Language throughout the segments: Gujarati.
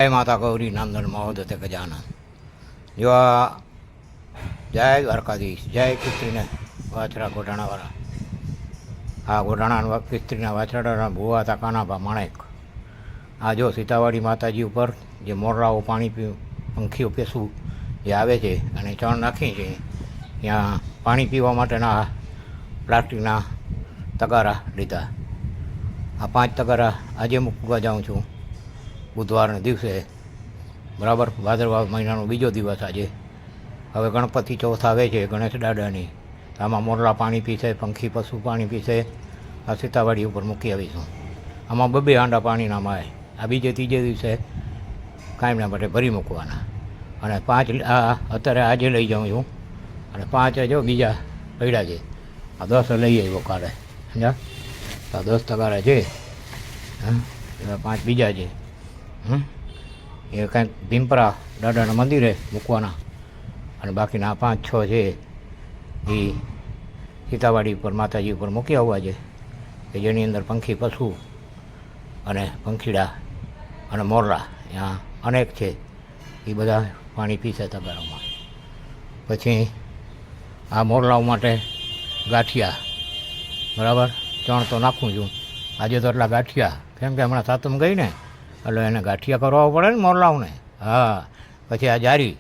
જય માતા ગૌરી નંદન મહોદતે ગજાનન. જો આ જય દ્વારકાધીશ, જય કિસ્ત્રીને વાછરા ગોઢાણાવાળા. આ ગોઢાણા કિસ્ત્રીના વાછરાના ભુવા હતા કાનાભા માણેક. આ જો સીતાવાડી માતાજી ઉપર જે મોરલાઓ પાણી પંખીઓ પેસું જે આવે છે અને ચણ નાખી છે, ત્યાં પાણી પીવા માટેના પ્લાસ્ટિકના તગારા લીધા. આ 5 તગારા આજે મૂકવા જાઉં છું બુધવારના દિવસે, બરાબર. ભાદરવા મહિનાનો બીજો દિવસ આજે. હવે ગણપતિ ચોથ આવે છે, ગણેશ દાદાની. આમાં મોરલા પાણી પીશે, પંખી પશુ પાણી પીશે. આ સીતાવાડી ઉપર મૂકી આવીશું. આમાં 2 હાંડા પાણીના માય. આ બીજે ત્રીજે દિવસે કાયમના માટે ભરી મૂકવાના. અને 5 આ અત્યારે આજે લઈ જાઉં છું, અને 5 જો બીજા પડ્યા છે. આ 10 લઈ આવ્યો કાલે, સમજ્યા? આ 10 તગારા છે, હા. એવા 5 બીજા છે. એ કાંઈક ભીમપરા દાદાના મંદિરે મૂકવાના, અને બાકીના 5-6 છે એ સીતાવાડી ઉપર માતાજી ઉપર મૂકી આવવા છે, કે જેની અંદર પંખી પશુ અને પંખીડા અને મોરલા ત્યાં અનેક છે, એ બધા પાણી પીશે તગારામાં. પછી આ મોરલાઓ માટે ગાંઠિયા, બરાબર. ચણ તો નાખું છું આજે તો એટલા ગાંઠિયા, કેમ કે હમણાં સાતમ ગઈ ને એટલે એને ગાંઠિયા કરવા પડે ને મોરલાઓને. હા. પછી આ જારી,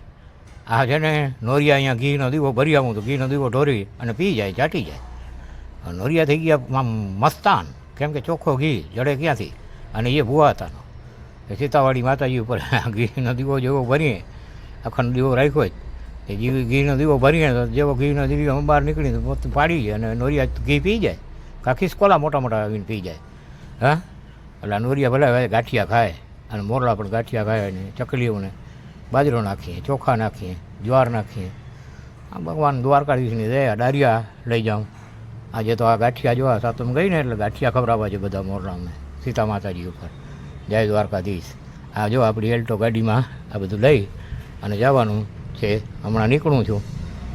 આ છે ને નોરિયા, અહીંયા ઘીનો દીવો ભરી આવું તો ઘીનો દીવો ઢોરી અને પી જાય, ચાટી જાય. નોરિયા થઈ ગયા મસ્તાન, કેમ કે ચોખ્ખો ઘી જડે ક્યાંથી. અને એ ભૂવા હતાનો એ સીતાવાડી માતાજી ઉપર ઘીનો દીવો જેવો ભરીએ, અખંડ દીવો રાખ્યો જ, એ ઘીનો દીવો ભરીએ તો જેવો ઘીનો દીવો બહાર નીકળી તો પાડી જાય અને નોરિયા ઘી પી જાય. ખિસકોલા મોટા મોટા આવીને પી જાય. હા. એટલે નોરિયા ભલે ગાંઠિયા ખાય, અને મોરલા પણ ગાંઠિયા ખાય, અને ચકલીઓને બાજરો નાખીએ, ચોખા નાખીએ, જ્વાર નાખીએ. આ ભગવાન દ્વારકાધીશની દયા. ડારિયા લઈ જાઉં આજે તો. આ ગાંઠિયા જોવા સાતમ ગઈ ને એટલે ગાંઠિયા ખવડાવવા છે બધા મોરલાઓને સીતા માતાજી ઉપર. જય દ્વારકાધીશ. આ જો આપણી એલ્ટો ગાડીમાં આ બધું લઈ અને જવાનું છે. હમણાં નીકળું છું,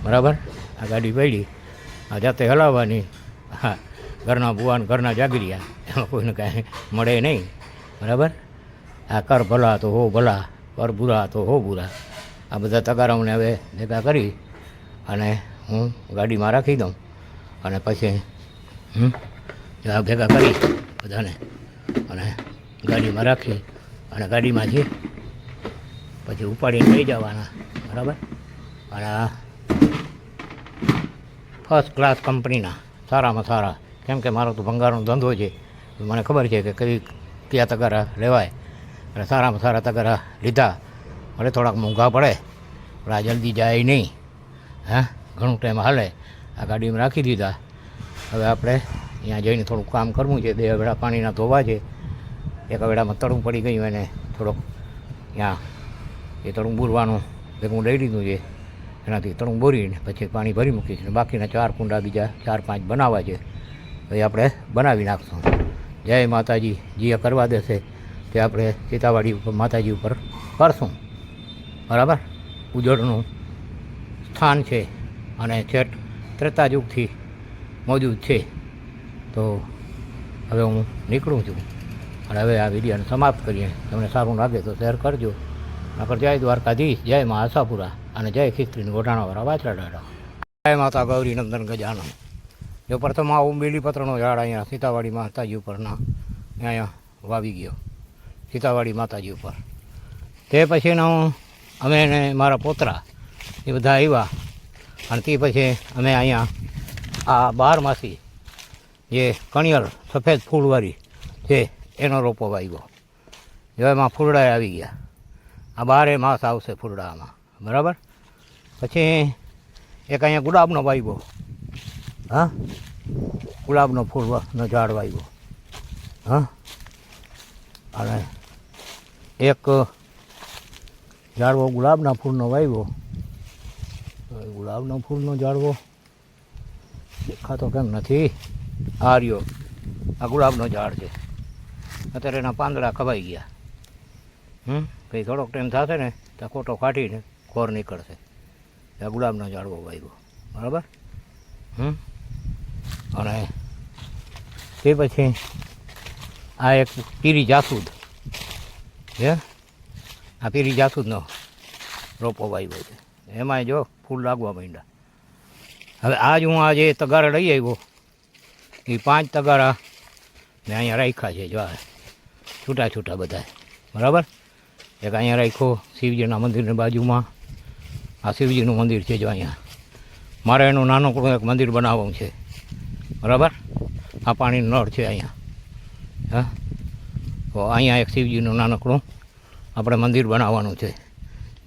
બરાબર. આ ગાડી પડી, આ જાતે હલાવવાની. હા. ઘરના ભુવાન ઘરના જાગરિયા, એમાં કોઈને કાંઈ મળે નહીં, બરાબર. આ કર ભલા તો હો ભલા, કર બુરા તો હો બુરા. આ બધા તગારાઓને હવે ભેગા કરી અને હું ગાડીમાં રાખી દઉં, અને પછી આ ભેગા કરી બધાને અને ગાડીમાં રાખી અને ગાડીમાંથી પછી ઉપાડીને લઈ જવાના, બરાબર. અને આ ફર્સ્ટ ક્લાસ કંપનીના સારામાં સારા, કેમ કે મારો તો ભંગારનો ધંધો છે, મને ખબર છે કે કયા તગારા લેવાય. અને સારામાં સારા તગારા લીધા. ભલે થોડાક મોંઘા પડે પણ આ જલ્દી જાય નહીં. હા. ઘણું ટાઈમ હાલે. આ ગાડીમાં રાખી દીધા. હવે આપણે અહીંયા જઈને થોડુંક કામ કરવું છે. 2 અવેડા પાણીના ધોવા છે. એક અવેડામાં તળું પડી ગયું, એને થોડોક ત્યાં એ તળું બૂરવાનું ભેગું લઈ લીધું છે. એનાથી તળું બોરીને પછી પાણી ભરી મૂકીશ. અને બાકીના 4 કુંડા બીજા 4-5 બનાવવા છે, એ આપણે બનાવી નાખશું. જય માતાજી. જે કરવા દેશે તે આપણે સીતાવાડી ઉપર માતાજી ઉપર કરશું, બરાબર. ઉજળનું સ્થાન છે અને છેટ ત્રેતા યુગથી મોજૂદ છે. તો હવે હું નીકળું છું, અને હવે આ વિડીયોને સમાપ્ત કરીએ. તમને સારું લાગે તો શેર કરજો. નકર જય દ્વારકાધીશ, જય મા આશાપુરા, અને જય ખિસ્ત્રીને ગોઢાણાવાળા વાછરા દાડા. જય માતા ગૌરી નંદન ગજાનન. જો પ્રથમ આવું બીલીપત્રનો ઝાડ અહીંયા સીતાવાડી માતાજી ઉપરના અહીંયા વાવી ગયો, સીતાવાડી માતાજી ઉપર. તે પછીનો અમે ને મારા પોતરા એ બધા આવ્યા, અને તે પછી અમે અહીંયા આ 12માસી જે કણિયર સફેદ ફૂલવાળી છે એનો રોપો વાવ્યો. જો એમાં ફૂલડા આવી ગયા. આ 12 માસ આવશે ફૂલડામાં, બરાબર. પછી એક અહીંયા ગુલાબનો વાવ્યો. હા. ગુલાબનો ફૂલનો ઝાડ વાવ્યો. હા. અને એક ઝાડવો ગુલાબના ફૂલનો વાવ્યો. ગુલાબનો ફૂલનો ઝાડવો દેખાતો કેમ નથી? આ રહ્યો. આ ગુલાબનો ઝાડ છે. અત્યારે એના પાંદડા ખવાઈ ગયા. કંઈ થોડોક ટાઈમ થશે ને ત્યાં ખોટો કાઢીને ખોર નીકળશે. આ ગુલાબનો ઝાડવો વાવ્યો, બરાબર. અને તે પછી આ એક પીરી જાસૂદ છે, આ પીરી જાતું જ ન રોપો વાવ્યો છે એમાંય જો ફૂલ લાગવા માંડ્યા. હવે આજ હું આજે તગારા લઈ આવ્યો એ 5 તગારા મેં અહીંયા રાખ્યા છે જો છૂટા છૂટા બધા બરાબર. એક અહીંયા રાખ્યો શિવજીના મંદિરની બાજુમાં. આ શિવજીનું મંદિર છે જો અહીંયા. મારે એનું નાનકડું એક મંદિર બનાવવું છે બરાબર. આ પાણીનો નળ છે અહીંયા. હા, તો અહીંયા એક શિવજીનું નાનકડું આપણે મંદિર બનાવવાનું છે.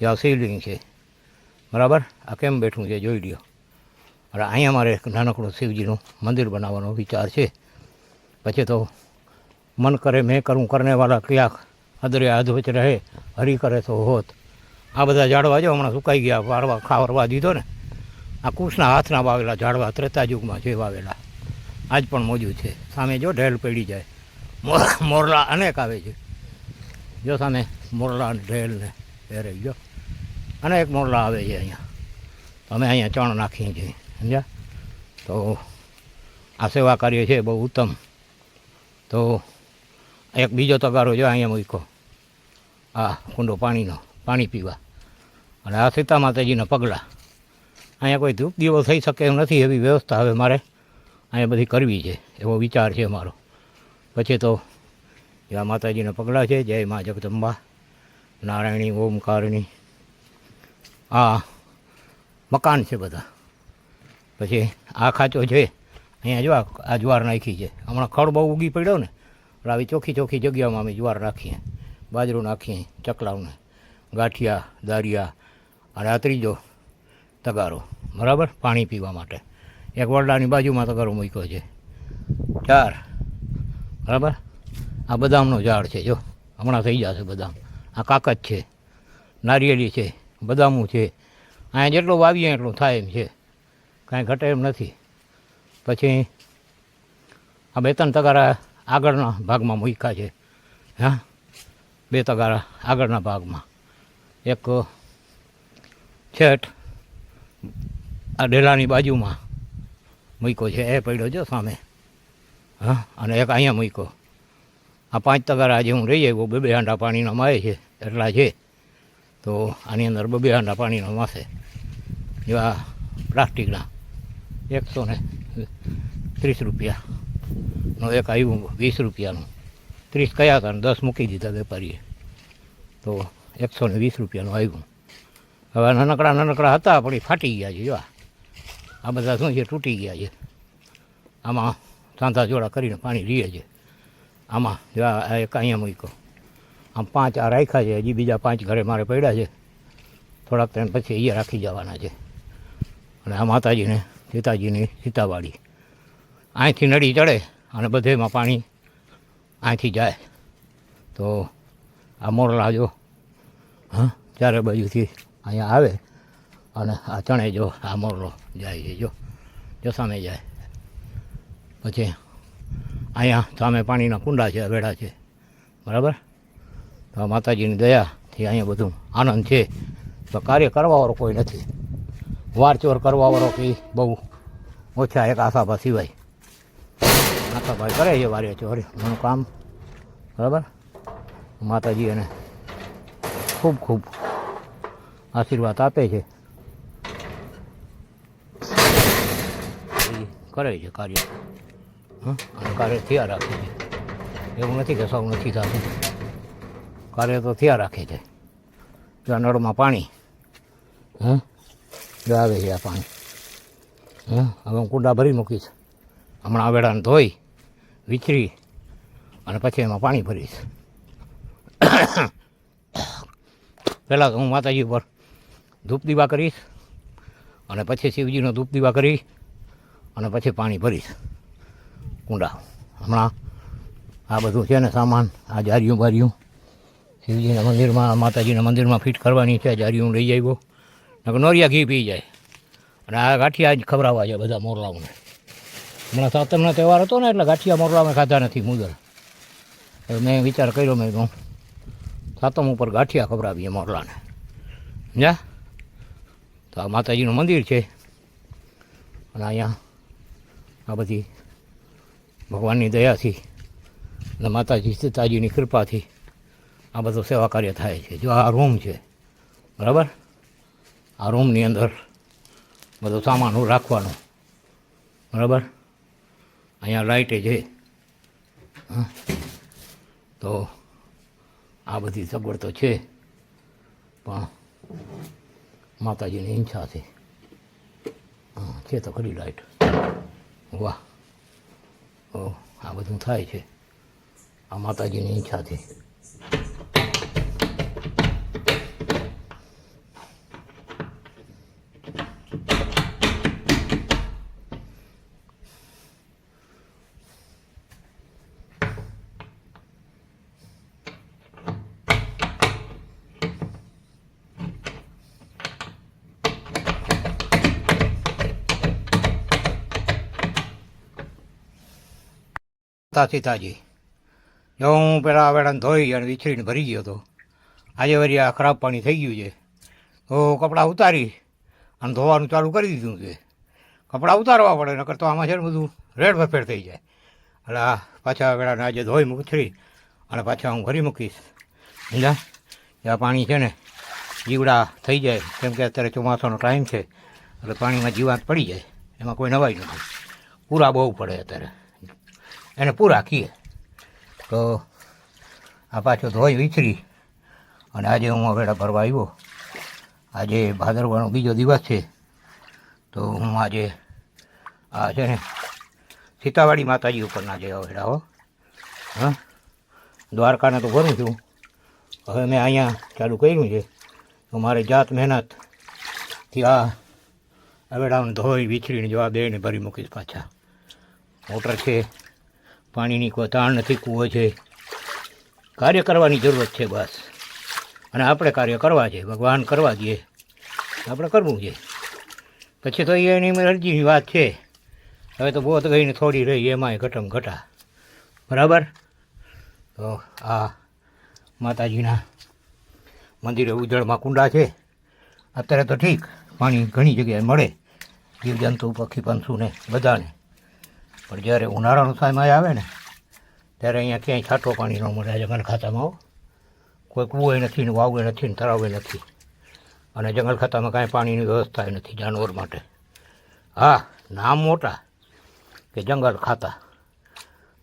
જ્યાં શિવલિંગ છે બરાબર. આ કેમ બેઠું છે જોઈ લ્યો. અને અહીંયા મારે એક નાનકડું શિવજીનું મંદિર બનાવવાનો વિચાર છે. પછી તો મન કરે મેં કરું કરને વાળા ક્યાંક અદરે અધવચ રહે હરી કરે તો હોત. આ બધા ઝાડવા જો હમણાં સુકાઈ ગયા, વાળવા ખાવરવા દીધો ને. આ કૃષ્ણના હાથના વાવેલા ઝાડવા ત્રેતા યુગમાં જે વાવેલા આજ પણ મોજુદ છે. સામે જો ઢેલ પડી જાય, મોરલા અનેક આવે છે જો સામે મોરલા ઢેલ ને એ રહી જો અનેક મોરલા આવે છે અહીંયા. અમે અહીંયા ચણ નાખીએ છીએ સમજ્યા. તો આ સેવા કાર્ય છે બહુ ઉત્તમ. તો એક બીજો તગારો જો અહીંયા મૂક્યો, આ કુંડો પાણીનો, પાણી પીવા. અને આ સીતા માતાજીના પગલાં. અહીંયા કોઈ ધૂપ દીવો થઈ શકે એમ નથી, એવી વ્યવસ્થા હવે મારે અહીંયા બધી કરવી છે એવો વિચાર છે મારો. પછી તો આ માતાજીના પગલાં છે. જય મા જગદંબા, નારાયણી, ઓમકારની. આ મકાન છે બધા. પછી આ ખાંચો છે અહીંયા જો આ જ્વાર નાખી છે. હમણાં ખડ બહુ ઉગી પડ્યો ને એટલે આવી ચોખ્ખી ચોખ્ખી જગ્યામાં અમે જ્વાર નાખીએ, બાજરું નાખીએ, ચકલાવને, ગાંઠિયા, દારિયા. અને આ ત્રીજો તગારો બરાબર પાણી પીવા માટે. એક વરડાની બાજુમાં તગારો મૂક્યો છે. 4 બરાબર. આ બદામનો ઝાડ છે જો હમણાં થઈ જશે બદામ. આ કાકત છે, નારિયેળી છે, બદામું છે. અહીંયા જેટલું વાવીએ એટલું થાય એમ છે, કાંઈ ઘટે એમ નથી. પછી આ 2-3 તગારા આગળના ભાગમાં મૂક્યા છે. હા, 2 તગારા આગળના ભાગમાં. એક છેટ આ ડેલાની બાજુમાં મૂક્યો છે, એ પડ્યો જો સામે. હા, અને એક અહીંયા મૂક્યો. આ 5 તગારા આજે હું રહી આવ્યો. 2 હાંડા પાણીના માય છે એટલા છે. તો આની અંદર 2 હાંડા પાણીનો માસે. એવા પ્લાસ્ટિકના 130 રૂપિયાનો એક આવ્યું, 20 રૂપિયાનું. 30 કયા હતા ને 10 મૂકી દીધા વેપારીએ. તો 120 રૂપિયાનું આવ્યું. હવે નાનકડા હતા પણ એ ફાટી ગયા છે જો. આ બધા શું છે, તૂટી ગયા છે. આમાં સાંધા જોડા કરીને પાણી રીએ છે. આમાં જો આ એક અહીંયા મૂક્યો. આમ 5 આ રાખ્યા છે. હજી બીજા 5 ઘરે મારે પડ્યા છે. થોડાક ટાઈમ પછી અહીંયા રાખી જવાના છે. અને આ માતાજીને સીતાજીની સીતાવાડી અહીંથી નળી ચડે અને બધેમાં પાણી અહીંથી જાય. તો આ મોરલા જો હા ચારે બાજુથી અહીંયા આવે અને આ ચણે જો આ મોરલો જાય છે જો સામે જાય. પછી અહીંયા સામે પાણીના કુંડા છે, વેડા છે બરાબર. તો માતાજીની દયાથી અહીંયા બધું આનંદ છે. તો કાર્ય કરવાવાળો કોઈ નથી, વારચોર કરવાવાળો કંઈ બહુ ઓછા. એક આશાભા સિવાય આશાભાઈ કરે છે વારે ચોર એનું કામ બરાબર. માતાજી એને ખૂબ ખૂબ આશીર્વાદ આપે છે, એ કરે છે કાર્ય. અને કાર્ય થયા રાખે છે. એવું નથી કે સૌ નથી થતું, કાર્ય તો થયા રાખે છે. જો નળમાં પાણી જો આવે છે આ પાણી. હવે હું કુંડા ભરી મૂકીશ. હમણાં આવેડાને ધોઈ વિચરી અને પછી એમાં પાણી ભરીશ. પહેલાં તો હું માતાજી ઉપર ધૂપ દીવા કરીશ અને પછી શિવજીનો ધૂપ દીવા કરી અને પછી પાણી ભરીશ કુંડા. હમણાં આ બધું છે ને સામાન, આ જારિયું બારિયું શિવજીના મંદિરમાં, માતાજીના મંદિરમાં ફિટ કરવાની છે. જારિયું લઈ આવ્યો. નોરિયા ઘી પી જાય. અને આ ગાંઠિયા જ ખવડાવવા છે બધા મોરલાઓને. હમણાં સાતમનો તહેવાર હતો ને એટલે ગાંઠિયા મોરલા મેં ખાધા નથી મુદર. એટલે મેં વિચાર કર્યો, મેં કહું સાતમ ઉપર ગાંઠિયા ખવડાવીએ મોરલાને. સમજ્યા? તો આ માતાજીનું મંદિર છે. અને અહીંયા આ બધી ભગવાનની દયાથી અને માતાજી સીતાજીની કૃપાથી આ બધું સેવા કાર્ય થાય છે. જો આ રૂમ છે, બરાબર. આ રૂમની અંદર બધું સામાન રાખવાનું, બરાબર. અહીંયા લાઇટે છે. તો આ બધી સગવડ તો છે, પણ માતાજીની ઈચ્છા છે. છે તો ખરી લાઇટ. વાહ, આ બધું થાય છે. આ માતાજીની ઈચ્છા છે. સીતાજી, જો હું પેલા આવેડાને ધોઈ અને વિછરીને ભરી ગયો હતો. આજે વળી આ ખરાબ પાણી થઈ ગયું છે, તો કપડાં ઉતારી અને ધોવાનું ચાલુ કરી દીધું છે. કપડાં ઉતારવા પડે, નકર તો આમાં છે ને બધું રેડ ભરફેર થઈ જાય. એટલે આ પાછા આવેડાને આજે ધોઈ ઉછરી અને પાછા હું ભરી મૂકીશ. સમજા? આ પાણી છે ને જીવડા થઈ જાય, કેમ કે અત્યારે ચોમાસાનો ટાઈમ છે, એટલે પાણીમાં જીવાત પડી જાય. એમાં કોઈ નવાઈ નથી. પૂરા બહુ પડે અત્યારે, એને પૂરા કીએ. તો આ પાછો ધોઈ વિછરી અને આજે હું હવેડા ભરવા આવ્યો. આજે ભાદરવાનો બીજો દિવસ છે, તો હું આજે આ છે ને સીતાવાડી માતાજી ઉપરના જે હવેડા હો. દ્વારકાને તો ભરું છું. હવે મેં અહીંયા ચાલુ કર્યું છે, તો મારે જાત મહેનતથી આ હવેડાને ધોઈ વિછરીને જવા દઈને ભરી મૂકીશ પાછા. મોટર છે, પાણીની કોઈ તાણ નથી, કૂવો છે. કાર્ય કરવાની જરૂરત છે બસ. અને આપણે કાર્ય કરવા છે, ભગવાન કરવા દઈએ, આપણે કરવું છે. પછી તો એની અરજીની વાત છે. હવે તો બોધ ગઈને થોડી રહી, એમાંય ઘટમ ઘટા, બરાબર. તો આ માતાજીના મંદિરે ઉજળમાં કુંડા છે. અત્યારે તો ઠીક, પાણી ઘણી જગ્યાએ મળે, જીવજંતુ પક્ષી પંછુને બધાને. પણ જ્યારે ઉનાળાનો સમય આવે ને, ત્યારે અહીંયા ક્યાંય છાંટો પાણી ન મળે. જંગલ ખાતામાં કોઈ કૂવો નથી ને વાવે નથી ને તળાવે નથી. અને જંગલ ખાતામાં કાંઈ પાણીની વ્યવસ્થા નથી જાનવર માટે. હા, નામ મોટા કે જંગલ ખાતા,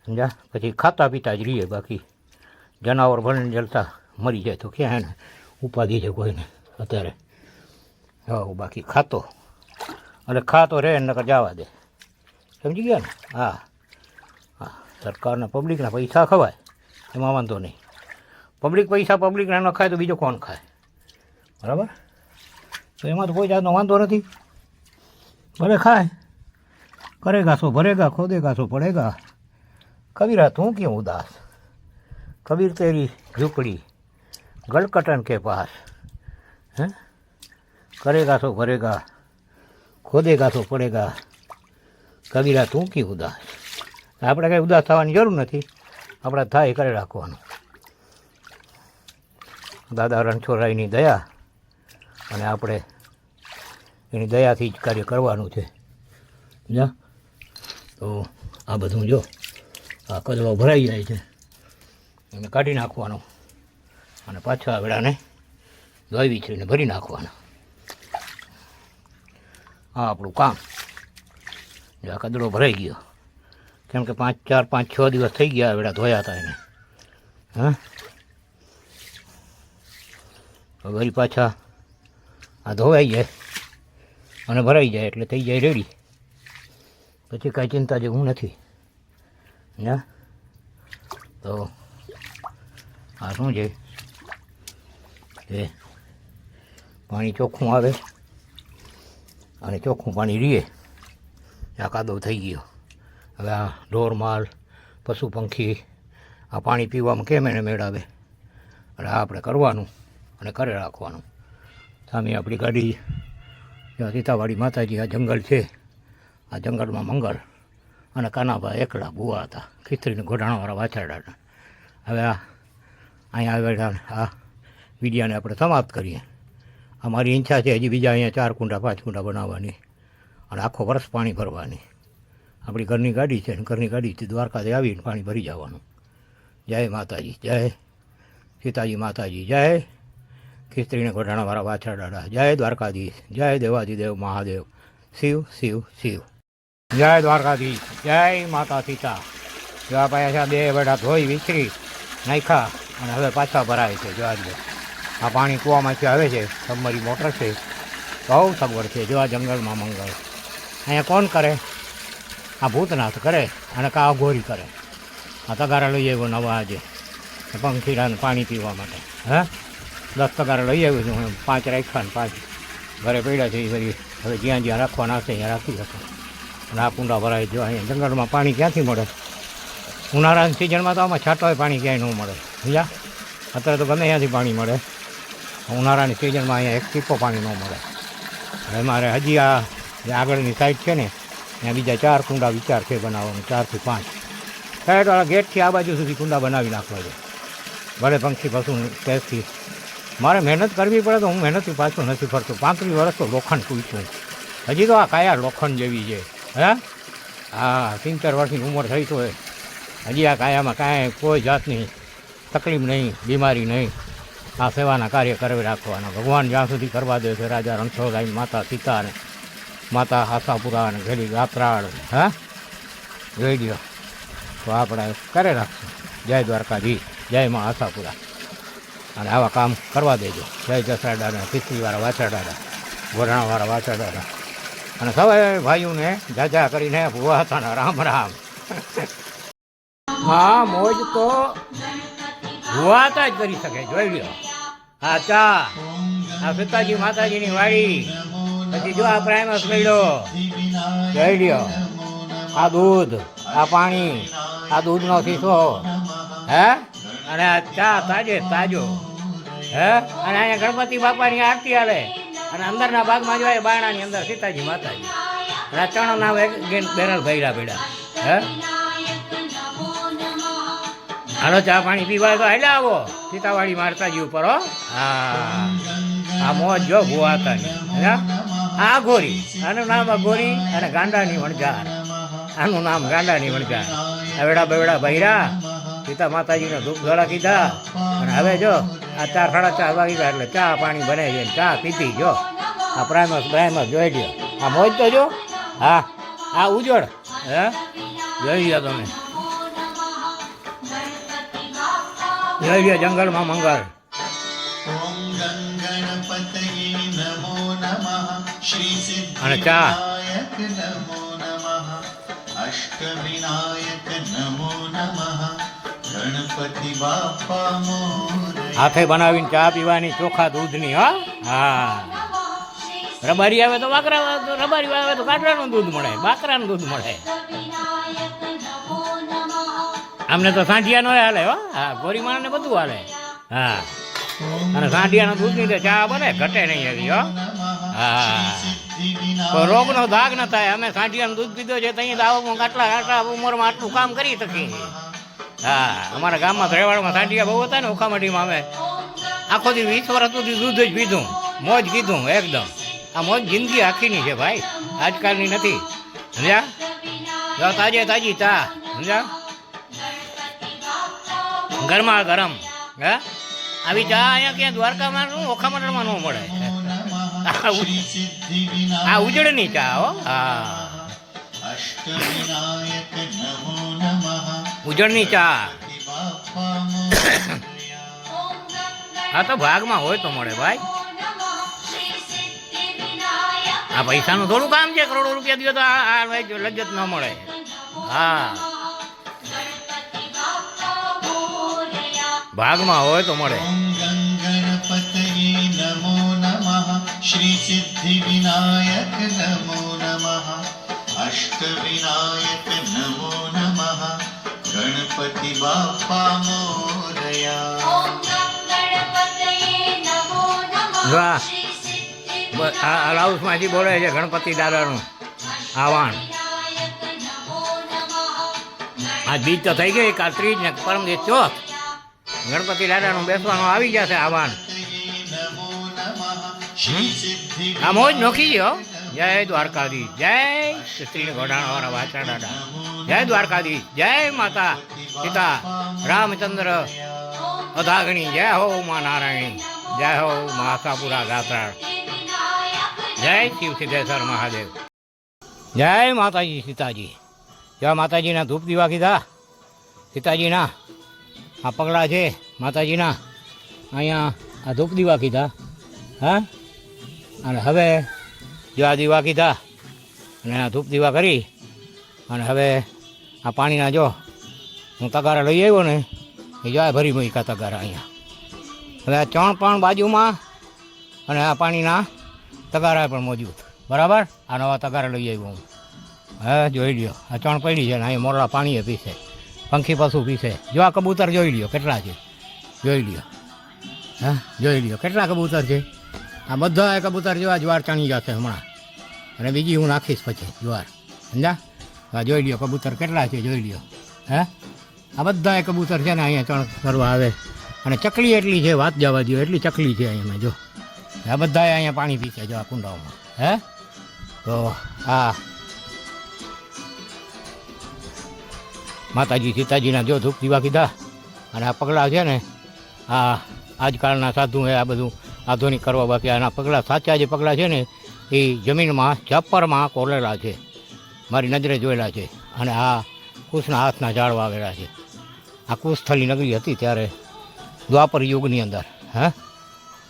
સમજ્યા. પછી ખાતા પીતા જ રહીએ, બાકી જનાવર ભણીને જલતા મરી જાય તો ક્યાં એને ઉપાધિ છે કોઈને અત્યારે. હા, બાકી ખાતો એટલે ખાતો રહે નકર જવા દે. સમજી ગયા ને? હા હા, સરકારના પબ્લિકના પૈસા ખવાય, એમાં વાંધો નહીં. પબ્લિક પૈસા પબ્લિકના ન ખાય તો બીજો કોણ ખાય, બરાબર. તો એમાં તો કોઈ જાતનો વાંધો નથી. ભલે ખાય, કરેગા સો ભરેગા, ખોદેગા સો પડેગા. કબીરા તું ક્यों उदास, कबीर तेरी झुपड़ी गलकटन के पास, हैं करेगा तो भरेगा, खोदेगा तो પડેગા. કબીરા તું ક્यों ઉદાસ. આપણે કંઈ ઉદાસ થવાની જરૂર નથી, આપણે થાય કરે રાખવાનું. દાદા રણછોડરાયની દયા, અને આપણે એની દયાથી જ કાર્ય કરવાનું છે. સમજ્યા? તો આ બધું જો આ કચરો ભરાઈ જાય છે, એને કાઢી નાખવાનો અને પાછા આવેડાને ધોઈ વિછરીને ભરી નાખવાનો. આ આપણું કામ. જો આ કચરો ભરાઈ ગયો, કેમ કે 4-5-6 દિવસ થઈ ગયા આવેડા ધોયા હતા એને. હા, તો વળી પાછા આ ધોવાઈ જાય અને ભરાઈ જાય એટલે થઈ જાય રેડી. પછી કાંઈ ચિંતા જેવું નથી. ના, તો આ શું છે કે પાણી ચોખ્ખું આવે અને ચોખ્ખું પાણી રીએ. આ કાદવ થઈ ગયો. હવે આ ઢોર માલ પશુ પંખી આ પાણી પીવામાં કેમ એને મેળાવે. એટલે આ આપણે કરવાનું અને કરે રાખવાનું. સામે આપણી ગાડી, સીતાવાડી માતાજી, આ જંગલ છે, આ જંગલમાં મંગળ અને કાનાભાઈ એકલા ભૂવા હતા, ખીચડીને ઘોડાણાવાળા વાછરડાના. હવે આ અહીંયા આવેલા આ વિડિયાને આપણે સમાપ્ત કરીએ. અમારી ઈચ્છા છે હજી બીજા અહીંયા 4 કુંડા 5 કુંડા બનાવવાની અને આખો વર્ષ પાણી ભરવાની. આપણી ઘરની ગાડી છે ને ઘરની ગાડીથી દ્વારકાથી આવીને પાણી ભરી જવાનું. જય માતાજી, જય સીતાજી માતાજી જય, ખીસ્ત્રીને ગોઢાણાવાળા વાછરા દાદા જય, દ્વારકાધીશ જય, દેવાધિદેવ મહાદેવ શિવ શિવ શિવ, જય દ્વારકાધીશ જય, માતા સીતા. જોવા પાછા બે બેડા ધોઈ વિચરી નાખ્યા અને હવે પાછા ભરાય છે. જોવા દો આ પાણી કૂવામાંથી આવે છે, સબમરી મોટર છે, બહુ સગવડ છે. જો આ જંગલમાં મંગળ અહીંયા કોણ કરે? આ ભૂતનાથ કરે અને કા ગોરી કરે. આ તગારા લઈ આવ્યો નવા આજે પંખીડાને પાણી પીવા માટે. હે 10 તગારા લઈ આવ્યો છું હું, 5 રાખ્યા ને 5 ઘરે પડ્યા છે. એ બધી હવે જ્યાં જ્યાં રાખવાના હશે ત્યાં રાખી શકો. અને આ કુંડા ભરાય. જો અહીંયા જંગલમાં પાણી ક્યાંથી મળે? ઉનાળાની સિઝનમાં તો આમાં છાંટોય પાણી ક્યાંય ન મળે. સમજ્યા? અત્યારે તો ગમે ત્યાંથી પાણી મળે. ઉનાળાની સિઝનમાં અહીંયા એક ટીપો પાણી ન મળે. હવે મારે હજી આ જે આગળની સાઈડ છે ને ત્યાં બીજા 4 કુંડા વિચાર છે બનાવવાનું, 4 થી 5. સાઈડવાળા ગેટથી આ બાજુ સુધી કુંડા બનાવી નાખવા છે. ભલે પંખી પશુ ટેસ્ટથી મારે મહેનત કરવી પડે તો હું મહેનતથી પાછું નથી ફરતો. 35 વર્ષ તો લોખંડ પૂછ્યું, હજી તો આ કાયા લોખંડ જેવી છે. હે હા 70 વર્ષની ઉંમર થઈ તો હજી આ કાયામાં કાંઈ કોઈ જાતની તકલીફ નહીં, બીમારી નહીં. આ સેવાના કાર્ય કરી રાખવાના. ભગવાન જ્યાં સુધી કરવા દે છે. રાજા રણછોડરાય, માતા સીતા ને માતા આશાપુરા અને ઘેરી ગાત્રાળ. હા જોઈ લ્યો તો આપણે કરે રાખશું. જય દ્વારકાધીશ જય માં આશાપુરા. અને આવા કામ કરવા દેજો. જય જસરા દાદા, ખીસ્ત્રીવાળા વાછરા દાદા, ગોરાણાવાળા વાછરા દાદા અને સવાય ભાઈઓને જાજા કરીને ભૂવા હતા. રામ રામ. હા મોજ તો ભૂવાતા જ કરી શકે. જોઈ લ્યો આ ચા, આ સીતાજી માતાજીની વાડી, પછી જો આ પ્રાઇમસ મળ્યો. જોઈ લ્યો આ દૂધ, આ પાણી, આ દૂધનો શીશો. હે અને આ ચા તાજે તાજો. હે અને અહીંયા ગણપતિ બાપાની આરતી હાલે અને અંદરના ભાગમાં જોઈએ બારણાની અંદર સીતાજી માતાજી અને આ ચણાના બેરલ ભર્યા પડ્યા. હે હાલો ચા પાણી પીવા તો હાલ્યા આવો સીતાવાડી માતાજી ઉપર. હો હા આ મોજ જો ભુવાતાની. આ ગોરી, આનું નામ ગોરી અને ગાંડાની વણઝાર. આનું નામ ગાંડાની વણઝાર. અવેડા બવેડા ભૈરા સીતા માતાજીને ધૂપ ધોળા કીધા અને હવે જો આ 4 સાડા 4 વાગી ગયા એટલે ચા પાણી બનાવી દે, ચા પીધી. જો આ પ્રાઇમસ જોઈ લ્યો. આ મોજ તો જો. હા આ ઉજળ. હે જોઈ લ્યો તમે. જોઈ લ્યો જંગલમાં મંગળ. અને ચા. હાથે બનાવીને ચા પીવાની, ચોખા દૂધની. હા રબારી આવે તો રબારી આવે તો કાટરાનું દૂધ મળે, બાકરાનું દૂધ મળે. અમને તો સાંઠિયા નો હાલે. હો હા ગોરીમાણ ને બધું હાલે. હા અને સાંઠિયાના દૂધની તો ચા બને, ઘટે નહીં એવી. હો હા કોઈ રોગનો ધાગ ન થાય. અમે સાંઠિયાનું દૂધ પીધો છે ત્યાં આટલા ઉંમરમાં આટલું કામ કરી શકીએ. હા અમારા ગામમાં ત્રેવાડમાં સાંઠિયા બહુ હતા ને ઓખામટીમાં. અમે આખો દી 20 વર્ષ સુધી દૂધ જ પીધું. મોજ કીધું એકદમ. આ મોજ જિંદગી આખીની છે ભાઈ, આજકાલની નથી. સમજ્યા? તાજે તાજી ચા. સમજ્યા? ગરમા ગરમ. હે આવી ચા અહીંયા ક્યાં દ્વારકામાં ઓખામંડળમાં ન મળે. આ ઉજળની ચા. હો હા ઉજળની ચા. હા તો ભાગમાં હોય તો મળે ભાઈ. આ પૈસાનું થોડું કામ છે. કરોડો રૂપિયા દો તો આ લજ્જત ન મળે. હા ભાગમાં હોય તો મળે. શ્રી સિદ્ધિ વિનાયક નમો નમઃ. અષ્ટવિનાયક નમો નમઃ. ગણપતિ બાપ્પા મોરયા. આ હાઉસમાંથી બોલે છે ગણપતિ દાદાનું આવાન. આ બીજ તો થઈ ગઈ. કાલ 30 ને પરમ દિવસ ચોથ ગણપતિ દાદાનું બેસવાનું આવી જશે આવાન. આ મોજ નોખી ગયો. જય દ્વારકાધીશ જય શ્રી ગોઢાણાવાળા વાછરા દાદા. જય દ્વારકાધીશ જય માતા સીતા રામચંદ્ર અધાગણી જય હો મા નારાયણી, જય હો મા આશાપુરા ગાત્રાળ, જય શિવ સિદ્ધેશ્વર મહાદેવ, જય માતાજી સીતાજી. જય માતાજીના ધૂપ દીવા કીધા સીતાજીના. આ પગલાં છે માતાજીના, અહીંયા આ ધૂપ દીવા કીધા. હા, અને હવે જો આ દીવા કીધા અને આ ધૂપ દીવા કરી અને હવે આ પાણીના જો હું તગારા લઈ આવ્યો ને એ જો ભરી મૂક્યા તગારા અહીંયા. હવે આ ચણ પણ બાજુમાં અને આ પાણીના તગારા પણ મોજૂદ. બરાબર, આ નવા તગારા લઈ આવ્યો હું. હા, જોઈ લ્યો આ ચણ પડી છે ને અહીંયા મોરલા પાણીએ પીશે, પંખી પશુ પીશે. જો આ કબૂતર જોઈ લ્યો કેટલા છે, જોઈ લ્યો. હા, જોઈ લ્યો કેટલા કબૂતર છે. આ બધા કબૂતર જેવા જ્વાર ચણી જશે હમણાં, અને બીજી હું નાખીશ પછી જ્વાર. સમજા? હા, જોઈ લ્યો કબૂતર કેટલા છે, જોઈ લ્યો. હે, આ બધા કબૂતર છે ને અહીંયા ચણ કરવા આવે. અને ચકલી એટલી છે, વાત જવા દો, એટલી ચકલી છે અહીંયા. જો આ બધા અહીંયા પાણી પીશે જો આ કુંડાઓમાં. હે, તો આ માતાજી સીતાજીના જો ધૂપ દીવા કીધા અને આ પગલાં છે ને આ આજકાલના સાધુ આ બધું આધુનિક કરવા બાકી. આના પગલાં સાચા જે પગલાં છે ને એ જમીનમાં છપ્પરમાં કોલેલા છે, મારી નજરે જોયેલા છે. અને આ કુશના હાથના ઝાડવા આવેલા છે. આ કુશસ્થલી નગરી હતી ત્યારે દ્વાપર યુગની અંદર. હા,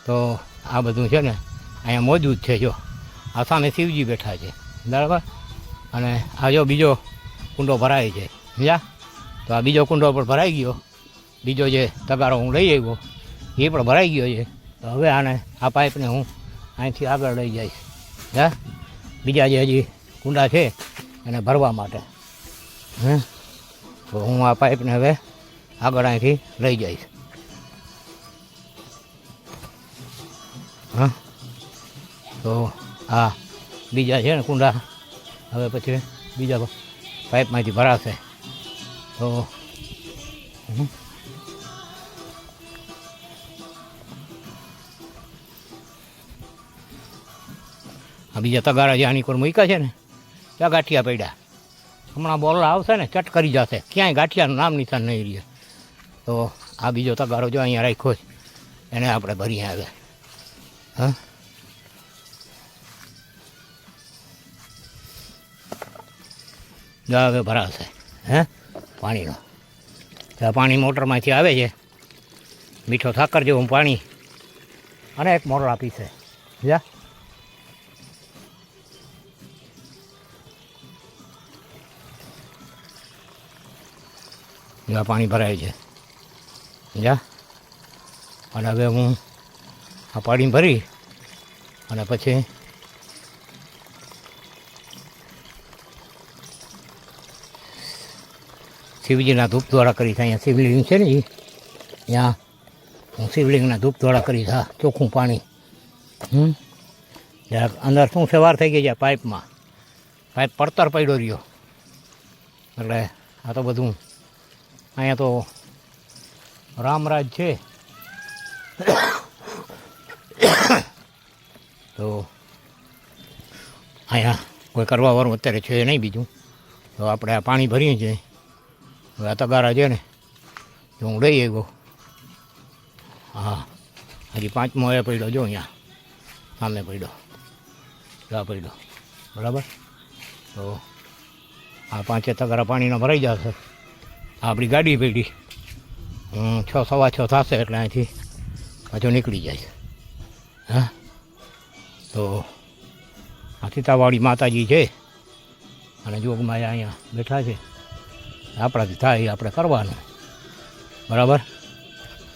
તો આ બધું છે ને અહીંયા મોજૂદ છે. જો આ સામે શિવજી બેઠા છે, બરાબર. અને આ જો બીજો કુંડો ભરાય છે, સમજ્યા? તો આ બીજો કુંડો પણ ભરાઈ ગયો. બીજો જે તગારો હું લઈ આવ્યો એ પણ ભરાઈ ગયો છે. તો હવે આને આ પાઇપને હું અહીંથી આગળ લઈ જઈશ. હા, બીજા જે હજી કુંડા છે એને ભરવા માટે. હે, તો હું આ પાઇપને હવે આગળ અહીંથી લઈ જઈશ. હા, તો આ બીજા છે ને કુંડા હવે પછી બીજા પાઇપમાંથી ભરાશે. તો આ બીજા તગારા જે આની પર મૂક્યા છે ને ત્યાં ગાંઠિયા પડ્યા. હમણાં બોલડા આવશે ને ચટ કરી જશે, ક્યાંય ગાંઠિયાનું નામ નિશાન નહીં રહે. તો આ બીજો તગારો જો અહીંયા રાખ્યો છે એને આપણે ભરીએ આવે. હા, જો હવે ભરાશે. હે, પાણીનો આ પાણી મોટરમાંથી આવે છે, મીઠો સાકર જેવું પાણી, અને એક મોરલા પીશે. જા આ પાણી ભરાય છે. જા, અને હવે હું આ પાણી ભરી અને પછી શિવજીના ધૂપ દ્વારા કરીશ. અહીંયા શિવલિંગ છે ને ત્યાં હું શિવલિંગના ધૂપ દ્વારા કરીશ. હા, ચોખ્ખું પાણી. જરાક અંદર શું સવાર થઈ ગઈ છે પાઇપમાં, પાઇપ પડતર પડ્યો રહ્યો. એટલે આ તો બધું અહીંયા તો રામરાજ છે. તો અહીંયા કોઈ કરવાવાળું અત્યારે છે નહીં બીજું. તો આપણે આ પાણી ભરીએ છીએ. હવે આ તગારા છે ને જો હું લઈ આવ્યો. હા, હજી પાંચમો એ પડ્યો જો અહીંયા સામે પડ્યો, આ પડ્યો, બરાબર. તો આ પાંચે તગારા પાણીના ભરાઈ જશે. આપણી ગાડી પડી 6 સવા 6 થશે એટલે અહીંથી પાછો નીકળી જાય. હા, તો આ સીતાવાળી માતાજી છે અને જોગમાયા અહીંયા બેઠા છે. આપણાથી થાય આપણે કરવાનું, બરાબર.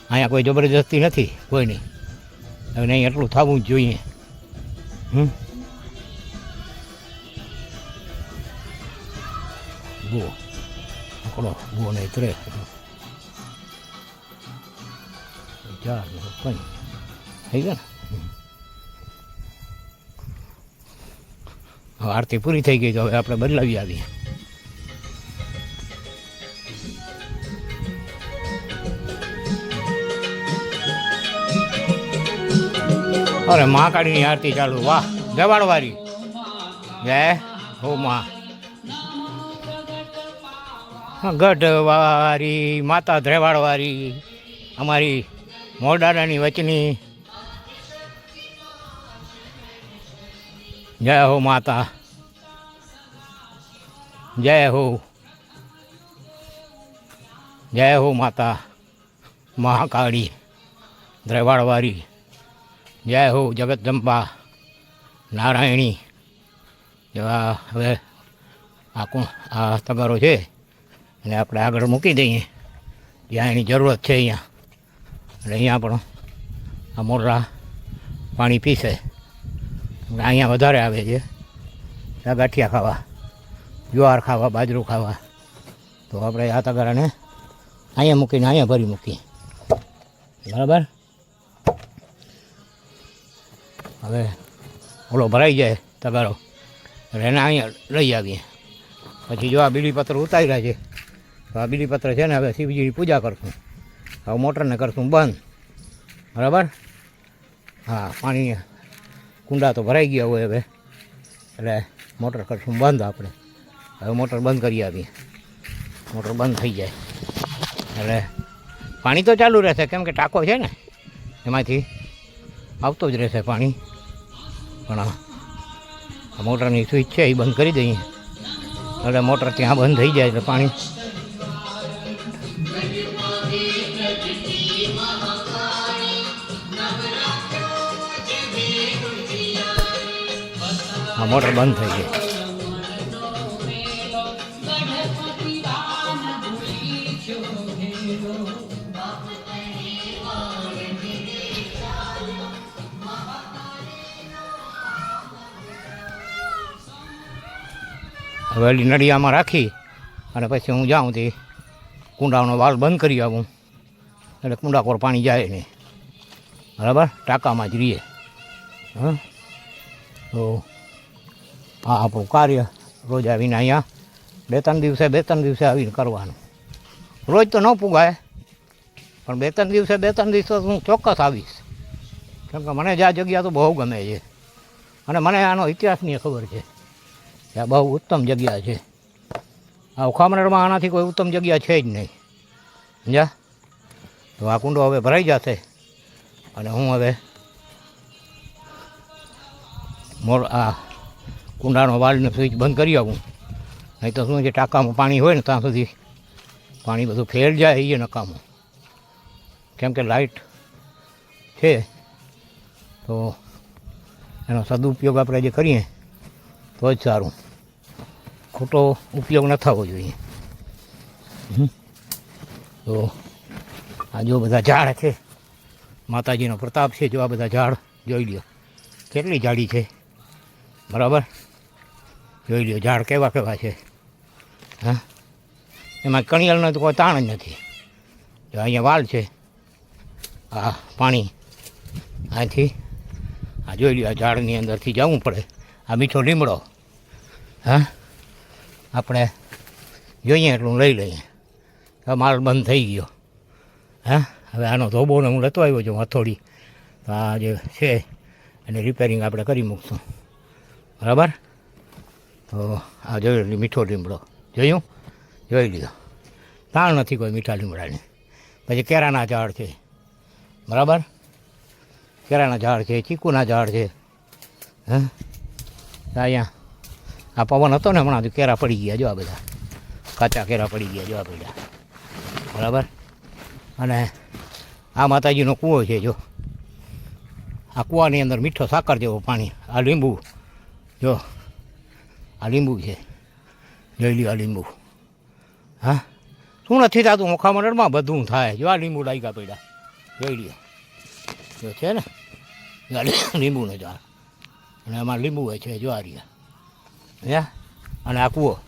અહીંયા કોઈ જબરદસ્તી નથી કોઈની. હવે નહીં એટલું થવું જ જોઈએ. ગો પકડો, ગો નહીં ત્રે 4 કંઈ થઈ ગયા ને. હવે આરતી પૂરી થઈ ગઈ તો હવે આપણે બદલાવી આવીએ. અરે મહાકાળીની આરતી ચાલુ. વાહ, જવાળવાળી જય હો માં. ગઢવાળી માતા ધ્રેવાળવાળી અમારી મોરડાની વચની જય હો માતા, જય હો, જય હો માતા મહાકાળી દ્રવાળવાળી, જય હો જગતજંબા નારાયણી. જેવા હવે આ તગારો છે અને આપણે આગળ મૂકી દઈએ જ્યાં એની જરૂરત છે અહીંયા. એટલે અહીંયા પણ આ મોરલા પાણી પીશે. અહીંયા વધારે આવે છે ગાંઠિયા ખાવા, જ્વાર ખાવા, બાજરો ખાવા. તો આપણે આ તગારાને અહીંયા મૂકીને અહીંયા ભરી મૂકીએ. બરાબર. હવે ઓલો ભરાઈ જાય તગારો એટલે એને અહીંયા લઈ આવીએ. પછી જો આ બીલીપત્ર ઉતાર્યા છે તો આ બીલીપત્ર છે ને હવે શિવજીની પૂજા કરશું. હવે મોટરને કરશું બંધ. બરાબર. હા, પાણી કુંડા તો ભરાઈ ગયા હોય હવે, એટલે મોટર કરશું બંધ આપણે. હવે મોટર બંધ કરી આવીએ. મોટર બંધ થઈ જાય એટલે પાણી તો ચાલુ રહેશે, કેમ કે ટાંકો છે ને એમાંથી આવતો જ રહેશે પાણી. પણ આ મોટરની સ્વિચ છે એ બંધ કરી દઈએ એટલે મોટર ત્યાં બંધ થઈ જાય એટલે પાણી આ મોટર બંધ થઈ ગઈ. હવેલી નળિયામાં રાખી અને પછી હું જાઉં તે કુંડાનો વાલ બંધ કરી આવું એટલે કુંડા પર પાણી જાય નહીં. બરાબર. ટાંકામાં જ રહીએ. હા, તો આ આપણું કાર્ય રોજ આવીને અહીંયા બે ત્રણ દિવસે આવીને કરવાનું. રોજ તો ન પુગાય, પણ બે ત્રણ દિવસે હું ચોક્કસ આવીશ, કેમ કે મને જ આ જગ્યા તો બહુ ગમે છે અને મને આનો ઇતિહાસની ખબર છે. આ બહુ ઉત્તમ જગ્યા છે. આ ઉખામણમાં આનાથી કોઈ ઉત્તમ જગ્યા છે જ નહીં. સમજ્યા? તો આ કુંડો હવે ભરાઈ જશે અને હું હવે આ કુંડાનો વાલને સ્વિચ બંધ કરી આવું. નહીં તો શું છે, ટાંકામાં પાણી હોય ને ત્યાં સુધી પાણી બધું ફેર જાય એ નકામું. કેમ કે લાઇટ છે તો એનો સદુપયોગ આપણે જે કરીએ તો જ સારું, ખોટો ઉપયોગ ન થવો જોઈએ. તો આ જો બધા ઝાડ છે, માતાજીનો પ્રતાપ છે. જો આ બધા ઝાડ જોઈ લ્યો કેટલી જાડી છે. બરાબર. જોઈ લ્યો ઝાડ કેવા છે. હા, એમાં કણિયાળનો તો કોઈ તાણ જ નથી. જો અહીંયા વાલ છે, આ પાણી અહીંથી આ જોઈ લ્યો, આ ઝાડની અંદરથી જવું પડે. આ મીઠો લીમડો, હા, આપણે જોઈએ એટલું લઈ લઈએ. હવે માલ બંધ થઈ ગયો. હા, હવે આનો ધોબોને હું લેતો આવ્યો છું હથોડી. તો આ જે છે એને રિપેરિંગ આપણે કરી મૂકશું. બરાબર. તો આ જોઈ મીઠો લીમડો જોયું, જોઈ લીધો. તાણ નથી કોઈ મીઠા લીમડાની. પછી કેરાના ઝાડ છે. બરાબર. કેરાના ઝાડ છે, ચીકુના ઝાડ છે. હા, અહીંયા આ પવન હતો ને હમણાં કેરા પડી ગયા. જો આ બધા કાચા કેરા પડી ગયા. જો આ બધા. બરાબર. અને આ માતાજીનો કૂવો છે. જો આ કૂવાની અંદર મીઠો સાકર જેવો પાણી. આ લીંબુ, જો આ લીંબુ છે. જોઈ લ્યો આ લીંબુ. હા, શું નથી થતું મોખામણમાં બધું થાય. જો આ લીંબુ લાગ્યા પડ્યા. જોઈ લ્યો, જો છે ને લીંબુનો ઝાડ અને આમાં લીંબુ હોય છે. જો આ રહ્યા. હે, અને આ કૂવો.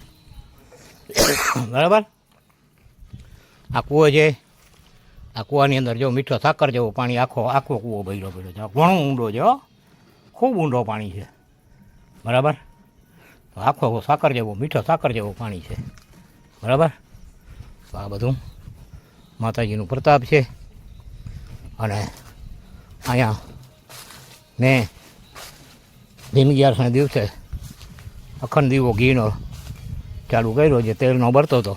બરાબર. આ કૂવો છે. આ કૂવાની અંદર જો મીઠો સાકર જેવો પાણી આખો કૂવો ભર્યો છે. ઘણો ઊંડો છે, ખૂબ ઊંડો પાણી છે. બરાબર. તો આખો સાકર જેવો, મીઠો સાકર જેવો પાણી છે. બરાબર. તો આ બધું માતાજીનું પ્રતાપ છે. અને અહીંયા મેં ભીમ 11ના દિવસે અખંડ દીવો ઘીનો ચાલુ કર્યો. જે તેલનો બળતો હતો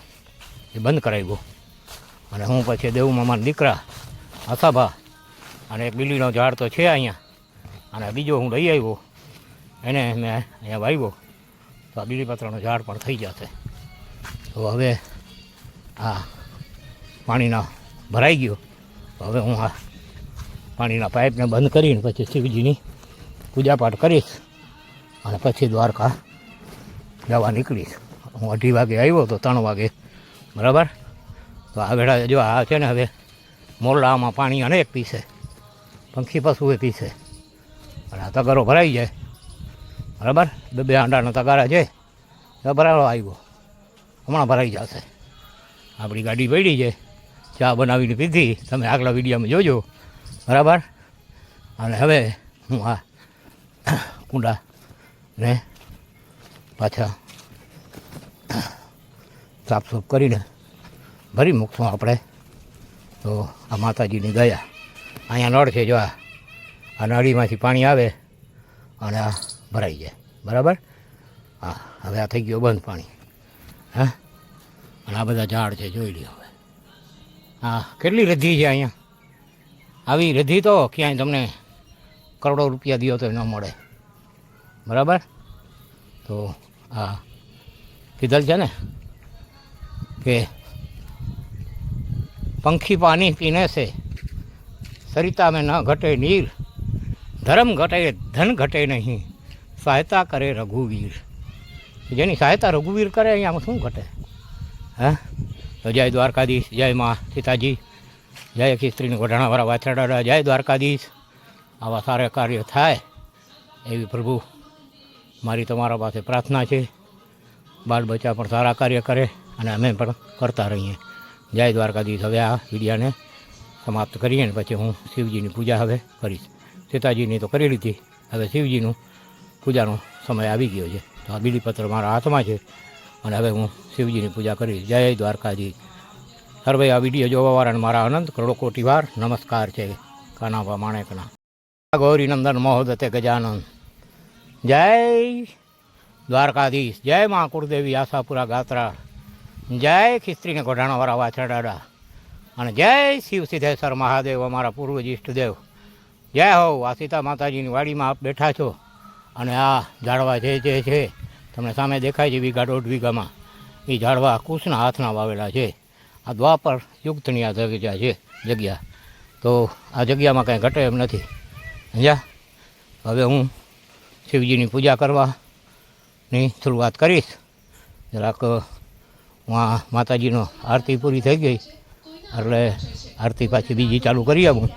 એ બંધ કરાવ્યો. અને હું પછી દેવ મામાના દીકરા આસાભા અને એક બીલીનો ઝાડ તો છે અહીંયા, અને બીજો હું લઈ આવ્યો એને મેં અહીંયા વાવ્યો, તો આ બીલીપત્રનું ઝાડ પણ થઈ જશે. તો હવે આ પાણીના ભરાઈ ગયો, તો હવે હું આ પાણીના પાઇપને બંધ કરીને પછી શિવજીની પૂજાપાઠ કરીશ અને પછી દ્વારકા જવા નીકળીશ. હું 2:30 વાગે આવ્યો તો 3 વાગે, બરાબર. તો આ વેળા જો આ છે ને હવે મોરલામાં પાણી અનેક પીશે, પંખી પશુએ પીશે, અને આ તગારો ભરાઈ જાય, બરાબર. 2 આંડાના તગારા છે, તો ભરાવો આવ્યો, હમણાં ભરાઈ જશે. આપણી ગાડી પડી છે, ચા બનાવીને પીધી, તમે આગલા વિડીયોમાં જોજો, બરાબર. અને હવે હું આ કુંડાને પાછા સાફસૂફ કરીને ભરી મૂકશું આપણે. તો આ માતાજીની ગયા અહીંયા નળ છે, જો આ નળીમાંથી પાણી આવે અને આ ભરાઈ જાય, બરાબર. હા, હવે આ થઈ ગયો બંધ પાણી. હા, અને આ બધા ઝાડ છે, જોઈ લ્યો હવે. હા, કેટલી રધી છે અહીંયા. આવી રધી તો ક્યાંય તમને કરોડો રૂપિયા દો તો ન મળે, બરાબર. તો આ કીધલ છે ને કે પંખી પાણી પીને છે, સરિતા में न घटे नीर, धर्म घटे धन घटे नहीं, सहायता करे रघुवीर. જેની સહાયતા રઘુવીર કરે અહીંયામાં શું ઘટે? હા, તો જય દ્વારકાધીશ, જય મા સીતાજી, જય ખીસ્ત્રીને ગોઢાણાવાળા વાછરડા, જય દ્વારકાધીશ. આવા સારા કાર્ય થાય એવી પ્રભુ મારી તમારા પાસે પ્રાર્થના છે. બાળ બચ્ચા પણ સારા કાર્ય કરે અને અમે પણ કરતા રહીએ. જય દ્વારકાધીશ. હવે આ વિડીયાને સમાપ્ત કરીએ ને પછી હું શિવજીની પૂજા હવે કરીશ. સીતાજીની તો કરી લીધી, હવે શિવજીનું પૂજાનો સમય આવી ગયો છે. તો આ બીલીપત્ર મારા હાથમાં છે અને હવે હું શિવજીની પૂજા કરીશ. જય દ્વારકાધીશ. સર્વે આ વિડીયો જોવાવાળાને મારા અનંત કરોડો કોટી વાર નમસ્કાર છે. કાનાભા માણેકના ગૌરીનંદન મહોદતે ગજાનંદ. જય દ્વારકાધીશ. જય મા કુળદેવી આશાપુરા ગાત્રા. જય ખિસ્ત્રીને ગોઢાણાવાળા વાછરડા અને જય શિવ સિદ્ધેશ્વર મહાદેવ, અમારા પૂર્વજ ઇષ્ટદેવ. જય હો. આ સીતા માતાજીની વાડીમાં આપ બેઠા છો અને આ ઝાડવા જે છે તમને સામે દેખાય છે, 1.5 વીઘામાં એ ઝાડવા કૃષ્ણ હાથના વાવેલા છે. આ દ્વાપર યુગની આ જગ્યા છે, જગ્યા. તો આ જગ્યામાં કાંઈ ઘટે એમ નથી, સમજ્યા. હવે હું શિવજીની પૂજા કરવાની શરૂઆત કરીશ. જરાક આ માતાજીનો આરતી પૂરી થઈ ગઈ એટલે આરતી પાછી બીજી ચાલુ કરી આપું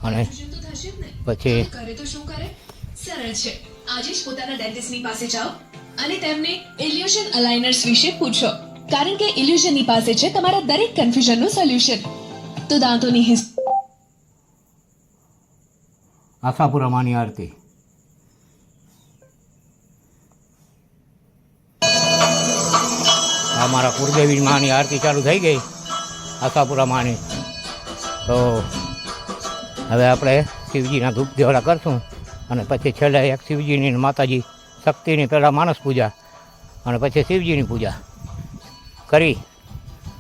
અને પછી સરળ છે. આજે જ પોતાના ડેન્ટિસ્ટની પાસે જાઓ અને તેમને ઇલ્યુઝન અલાઇનર્સ વિશે પૂછો, કારણ કે ઇલ્યુઝનની પાસે છે તમારા દરેક કન્ફ્યુઝનનું સોલ્યુશન. તો દાંતોની આશાપુરા માની આરતી. આ મારા કુળદેવી માની આરતી ચાલુ થઈ ગઈ, આશાપુરા માની. તો હવે આપણે શિવજીના ધૂપ દેવડા કરશું અને પછી છેલ્લે એક શિવજીની માતાજી શક્તિની પહેલાં માનસ પૂજા અને પછી શિવજીની પૂજા કરી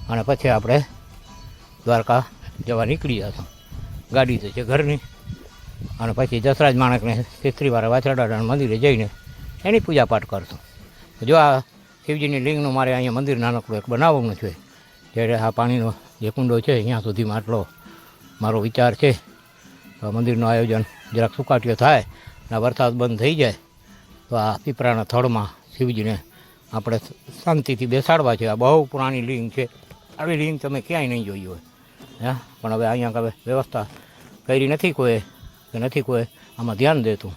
અને પછી આપણે દ્વારકા જવા નીકળી જશું. ગાડી તો છે ઘરની, અને પછી જસરાજ માણેકને ખીસ્ત્રીવાળા વાછરડાના મંદિરે જઈને એની પૂજાપાઠ કરશું. જો આ શિવજીની લિંગનું મારે અહીંયા મંદિર નાનકડું એક બનાવવાનું છે. જ્યારે આ પાણીનો જે કુંડો છે અહીંયા સુધીમાં આટલો મારો વિચાર છે. તો મંદિરનું આયોજન જરાક સુકાટીઓ થાય અને વરસાદ બંધ થઈ જાય તો આ પીપળાના થડમાં શિવજીને આપણે શાંતિથી બેસાડવા છે. આ બહુ પુરાણી લિંગ છે, આવી લિંગ તમે ક્યાંય નહીં જોઈ હોય. હા, પણ હવે અહીંયા હવે વ્યવસ્થા કરી નથી કોઈ કે નથી કોઈ આમાં ધ્યાન દેતું.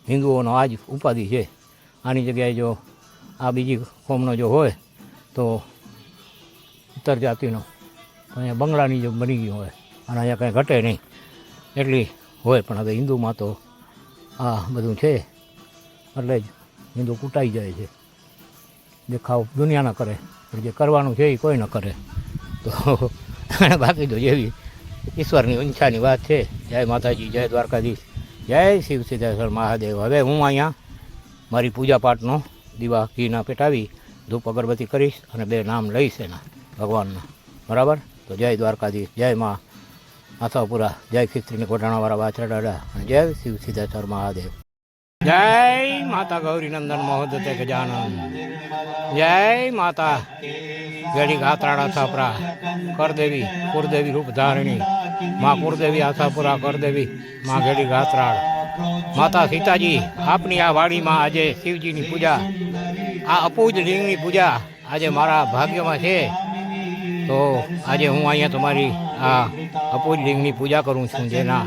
હિન્દુઓનો આ જ ઉપાધિ છે. આની જગ્યાએ જો આ બીજી કોમનો જો હોય તો ઉત્તર જાતિનો અહીંયા બંગલાની જો બની ગયું હોય અને અહીંયા કંઈ ઘટે નહીં એટલી હોય. પણ હવે હિન્દુમાં તો આ બધું છે એટલે જ હિન્દુ કૂટાઈ જાય છે. દેખાવ દુનિયા ન કરે, પણ જે કરવાનું છે એ કોઈ ન કરે. તો બાકી તો જેવી ઈશ્વરની ઈચ્છાની વાત છે. જય માતાજી, જય દ્વારકાધીશ, જય શિવ સિદ્ધેશ્વર મહાદેવ. હવે હું અહીંયા મારી પૂજાપાઠનો દીવા ઘીના પેટાવી ધૂપ અગરબત્તી કરીશ અને 2 નામ લઈશ એના ભગવાનના, બરાબર. તો જય દ્વારકાધીશ, જય મા આશાપુરા જય ખિસ્ત્રીને કોટાણાવાળા વાછરા દાદા અને જય શિવ સિદ્ધેશ્વર મહાદેવ. જય માતા ગૌરી નંદન મહોદતે ગજાનન. જય માતા ગઢી ગાત્રાળા છાપરા કરદેવી કુળદેવી રૂપ ધારણી માં કુળદેવી આશાપુરા કરદેવી માં ગઢી ગાત્રાળ માતા સીતાજી આપની આ વાડીમાં આજે શિવજીની પૂજા, આ અપૂજ લિંગની પૂજા આજે મારા ભાગ્યમાં છે. તો આજે હું અહીંયા તમારી આ અપૂજ લિંગની પૂજા કરું છું. જેના